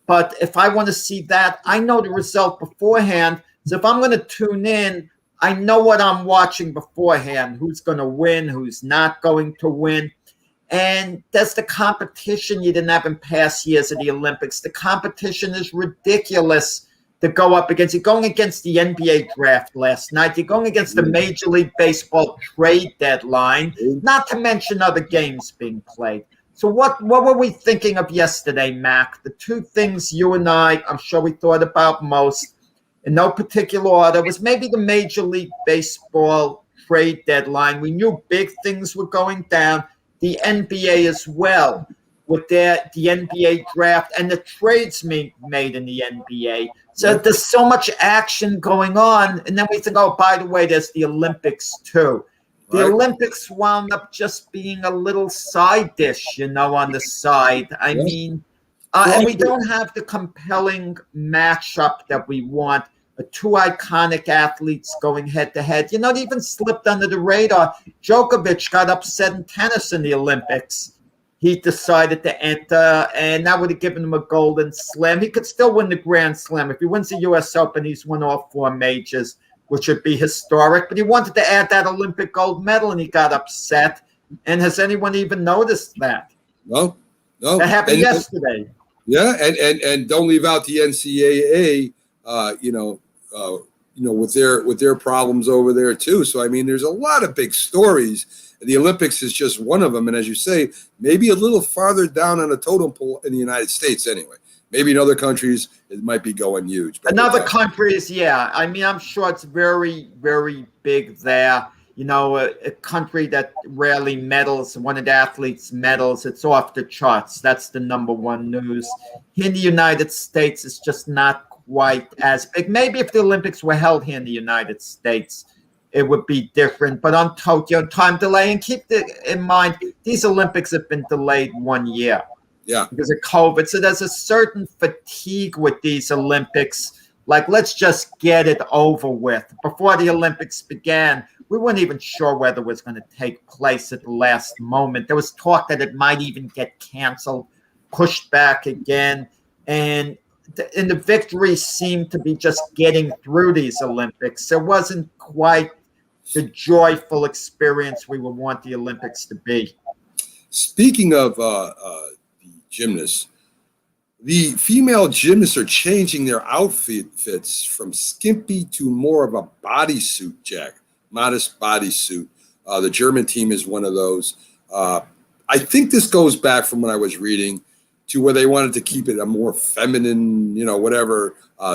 But if I want to see that, I know the result beforehand. So if I'm going to tune in, I know what I'm watching beforehand, who's going to win, who's not going to win. And that's the competition you didn't have in past years of the Olympics. The competition is ridiculous to go up against. You're going against the NBA draft last night. You're going against the Major League Baseball trade deadline, not to mention other games being played. So what were we thinking of yesterday, Mac? The two things you and I'm sure we thought about most, in no particular order, was maybe the Major League Baseball trade deadline. We knew big things were going down. The NBA as well, with the NBA draft and the trades made in the NBA. So there's so much action going on. And then we think, oh, by the way, there's the Olympics too. The Olympics wound up just being a little side dish, you know, on the side. I mean, and we don't have the compelling matchup that we want. Two iconic athletes going head-to-head. You know, it even slipped under the radar. Djokovic got upset in tennis in the Olympics. He decided to enter, and that would have given him a golden slam. He could still win the Grand Slam. If he wins the U.S. Open, he's won all 4 majors, which would be historic. But he wanted to add that Olympic gold medal, and he got upset. And has anyone even noticed that? No. That happened yesterday. Yeah, and don't leave out the NCAA, with their problems over there too. So I mean, there's a lot of big stories. The Olympics is just one of them, and as you say, maybe a little farther down on the totem pole in the United States anyway. Maybe in other countries it might be going huge. But in other countries, yeah. I mean, I'm sure it's very, very big there. A country that rarely medals, one of the athletes medals, it's off the charts. That's the number one news. In the United States, it's just not quite as big. Maybe if the Olympics were held here in the United States, it would be different. But on Tokyo, time delay, and keep in mind, these Olympics have been delayed 1 year. Yeah. Because of COVID. So there's a certain fatigue with these Olympics. Like, let's just get it over with. Before the Olympics began, we weren't even sure whether it was going to take place at the last moment. There was talk that it might even get canceled, pushed back again. And the victories seemed to be just getting through these Olympics. It wasn't quite the joyful experience we would want the Olympics to be. Speaking of gymnasts, the female gymnasts are changing their outfits from skimpy to more of a bodysuit, Jack. Modest bodysuit. The German team is one of those. I think this goes back from when I was reading to where they wanted to keep it a more feminine,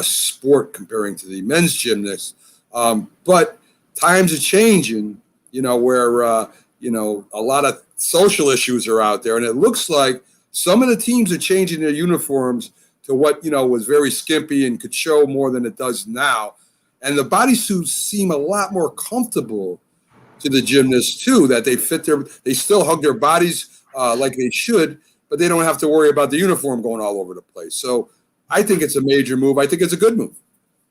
sport comparing to the men's gymnasts. But times are changing, where, a lot of social issues are out there. And it looks like some of the teams are changing their uniforms to what, was very skimpy and could show more than it does now. And the bodysuits seem a lot more comfortable to the gymnasts too, that they still hug their bodies like they should, but they don't have to worry about the uniform going all over the place. So I think it's a major move. I think it's a good move.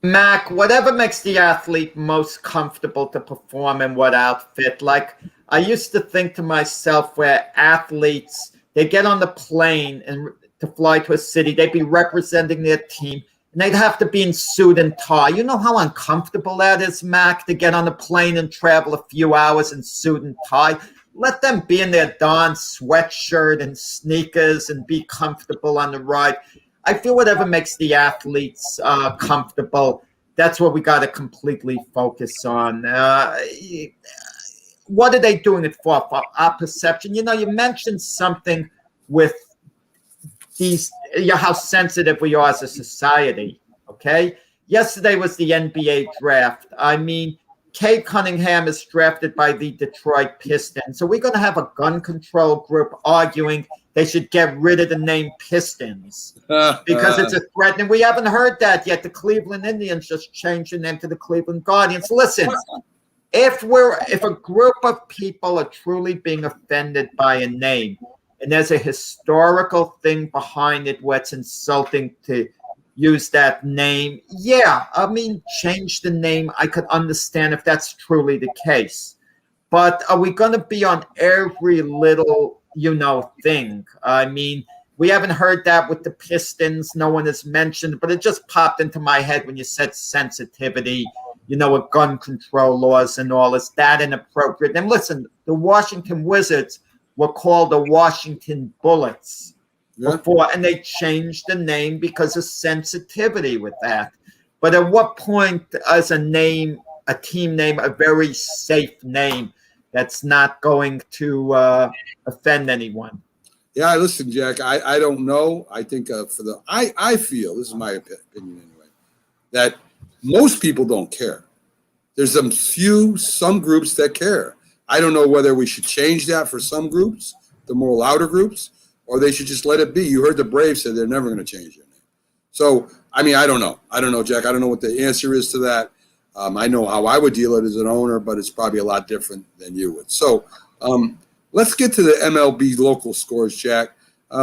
Mac, whatever makes the athlete most comfortable to perform in what outfit. Like, I used to think to myself, where athletes, they get on the plane and to fly to a city, they'd be representing their team, and they'd have to be in suit and tie. You know how uncomfortable that is, Mac, to get on a plane and travel a few hours in suit and tie? Let them be in their darn sweatshirt and sneakers and be comfortable on the ride. I feel whatever makes the athletes comfortable, that's what we got to completely focus on. What are they doing it for our perception? You mentioned something with these, how sensitive we are as a society, okay? Yesterday was the NBA draft. I mean, Kate Cunningham is drafted by the Detroit Pistons. So we're going to have a gun control group arguing they should get rid of the name Pistons because it's a threat. And we haven't heard that yet. The Cleveland Indians just changed the name to the Cleveland Guardians. Listen, if a group of people are truly being offended by a name, and there's a historical thing behind it where it's insulting to use that name, change the name. I could understand if that's truly the case. But are we going to be on every little, thing? I mean, we haven't heard that with the Pistons. No one has mentioned, but it just popped into my head when you said sensitivity, with gun control laws and all. Is that inappropriate? And listen, the Washington Wizards were called the Washington Bullets before, and they changed the name because of sensitivity with that. But at what point is a team name, a very safe name that's not going to offend anyone? Yeah, listen, Jack, I don't know. I think I feel, this is my opinion anyway, that most people don't care. There's some groups that care. I don't know whether we should change that for some groups, the more louder groups, or they should just let it be. You heard the Braves say they're never going to change their name. So, I mean, I don't know. I don't know, Jack. I don't know what the answer is to that. I know how I would deal it as an owner, but it's probably a lot different than you would. So let's get to the MLB local scores, Jack.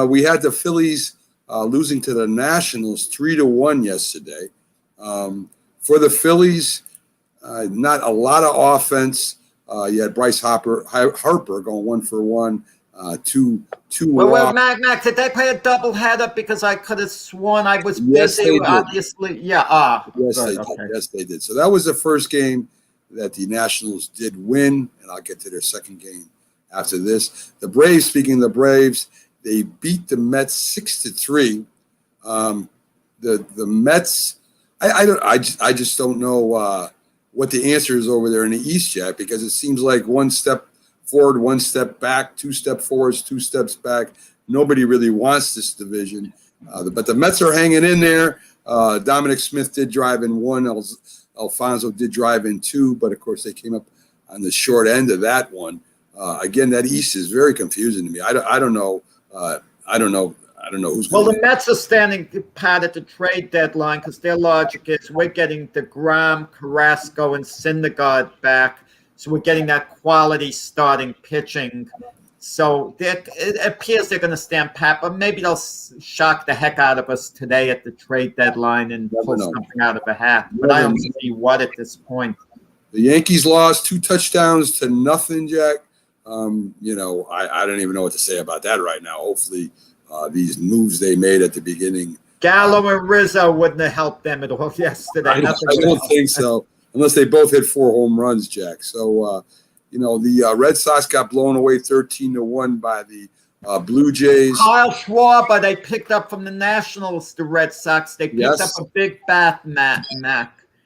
We had the Phillies losing to the Nationals 3-1 yesterday. For the Phillies, not a lot of offense. You had Bryce Harper going 1 for 1, two Well, Mac, did they play a doubleheader? Because I could have sworn I was busy. Obviously, yeah. Yes, they did. Okay. Yes, they did. So that was the first game that the Nationals did win, and I'll get to their second game after this. The Braves, speaking of the Braves, they beat the Mets 6-3. The Mets I just don't know what the answer is over there in the East yet, because it seems like one step forward, one step back, two step forwards, two steps back. Nobody really wants this division, but the Mets are hanging in there. Dominic Smith did drive in one. Alfonso did drive in two, but of course they came up on the short end of that one. Again, that East is very confusing to me. I don't know. I don't know who's Well, going the Mets are standing pat at the trade deadline because their logic is we're getting DeGrom, Carrasco, and Syndergaard back. So we're getting that quality starting pitching. So it appears they're going to stand pat, but maybe they'll shock the heck out of us today at the trade deadline and pull something out of a hat. But I don't see what at this point. The Yankees lost 2 touchdowns to nothing, Jack. I don't even know what to say about that right now. Hopefully, these moves they made at the beginning. Gallo and Rizzo wouldn't have helped them at all yesterday. I don't think so, unless they both hit 4 home runs, Jack. So, the Red Sox got blown away 13-1 by the Blue Jays. Kyle Schwarber, they picked up from the Nationals, the Red Sox. They picked up a big bat, Mac.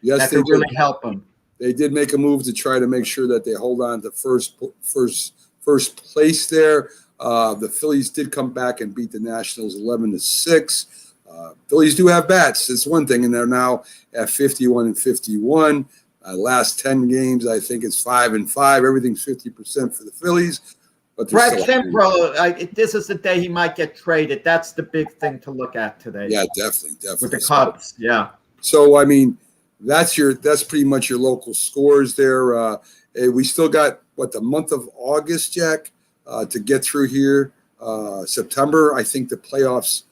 Yes, that could really help them. They did make a move to try to make sure that they hold on to first place there. The Phillies did come back and beat the Nationals 11-6. Phillies do have bats. It's one thing, and they're now at 51-51. Last 10 games, I think it's 5-5. Everything's 50% for the Phillies. But Brett Kimbrell, this is the day he might get traded. That's the big thing to look at today. Yeah, definitely. With the Cubs, yeah. So, I mean, that's pretty much your local scores there. We still got, the month of August, Jack, to get through here. September, I think the playoffs,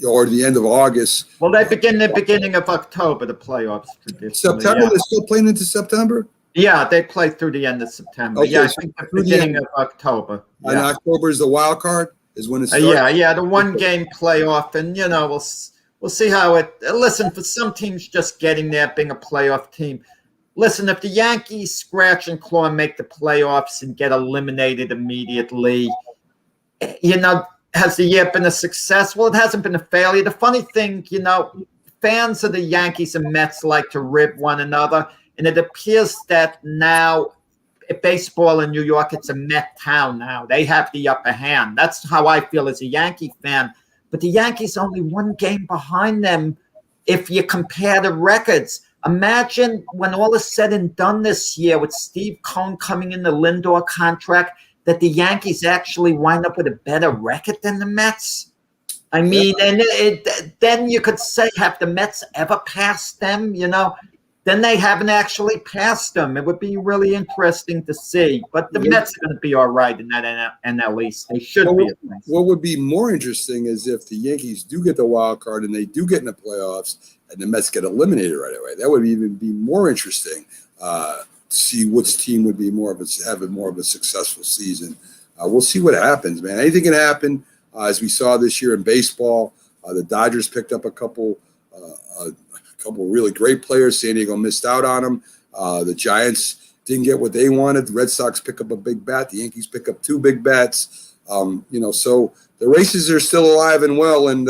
or the end of August. Well, they begin the beginning of October, the playoffs. September, they're still playing into September? Yeah, they play through the end of September. Okay, I think the beginning of October. And October is the wild card, is when it starts? The one-game playoff, and, we'll see how it – listen, for some teams just getting there, being a playoff team, listen, if the Yankees scratch and claw and make the playoffs and get eliminated immediately, has the year been a success? Well, it hasn't been a failure. The funny thing, fans of the Yankees and Mets like to rib one another, and it appears that now baseball in New York, it's a Met town now. They have the upper hand. That's how I feel as a Yankee fan. But the Yankees only 1 game behind them if you compare the records. Imagine when all is said and done this year with Steve Cohen coming in the Lindor contract, that the Yankees actually wind up with a better record than the Mets. I mean, and then you could say, have the Mets ever passed them? Then they haven't actually passed them. It would be really interesting to see. But the Mets are going to be all right in that NL East. They should be. What would be more interesting is if the Yankees do get the wild card and they do get in the playoffs and the Mets get eliminated right away. That would even be more interesting. See which team would be having more of a successful season. We'll see what happens, man. Anything can happen, as we saw this year in baseball. The Dodgers picked up a couple really great players. San Diego missed out on them. The Giants didn't get what they wanted. The Red Sox pick up a big bat. The Yankees pick up 2 big bats. So the races are still alive and well, and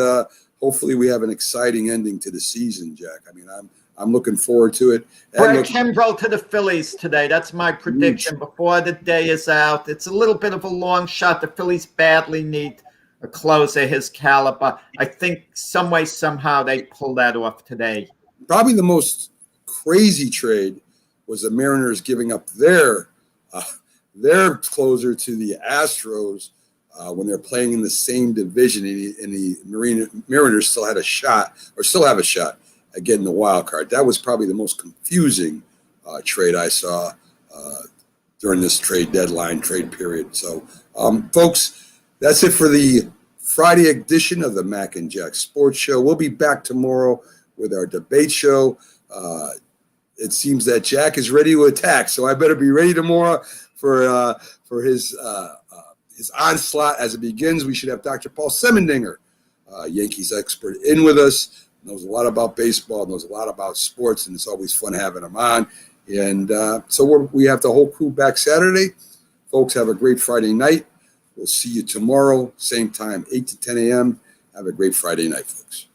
hopefully we have an exciting ending to the season, Jack. I mean, I'm looking forward to it. Brett Kimbrell to the Phillies today. That's my prediction before the day is out. It's a little bit of a long shot. The Phillies badly need a closer his caliber. I think some way, somehow they pull that off today. Probably the most crazy trade was the Mariners giving up their closer to the Astros when they're playing in the same division, and the Mariners still have a shot at getting the wild card. That was probably the most confusing trade I saw during this trade period. So, folks, that's it for the Friday edition of the Mac and Jack Sports Show. We'll be back tomorrow with our debate show. It seems that Jack is ready to attack, so I better be ready tomorrow for his onslaught as it begins. We should have Dr. Paul Semendinger, Yankees expert, in with us. Knows a lot about baseball, knows a lot about sports, and it's always fun having him on. And so we have the whole crew back Saturday. Folks, have a great Friday night. We'll see you tomorrow, same time, 8 to 10 a.m. Have a great Friday night, folks.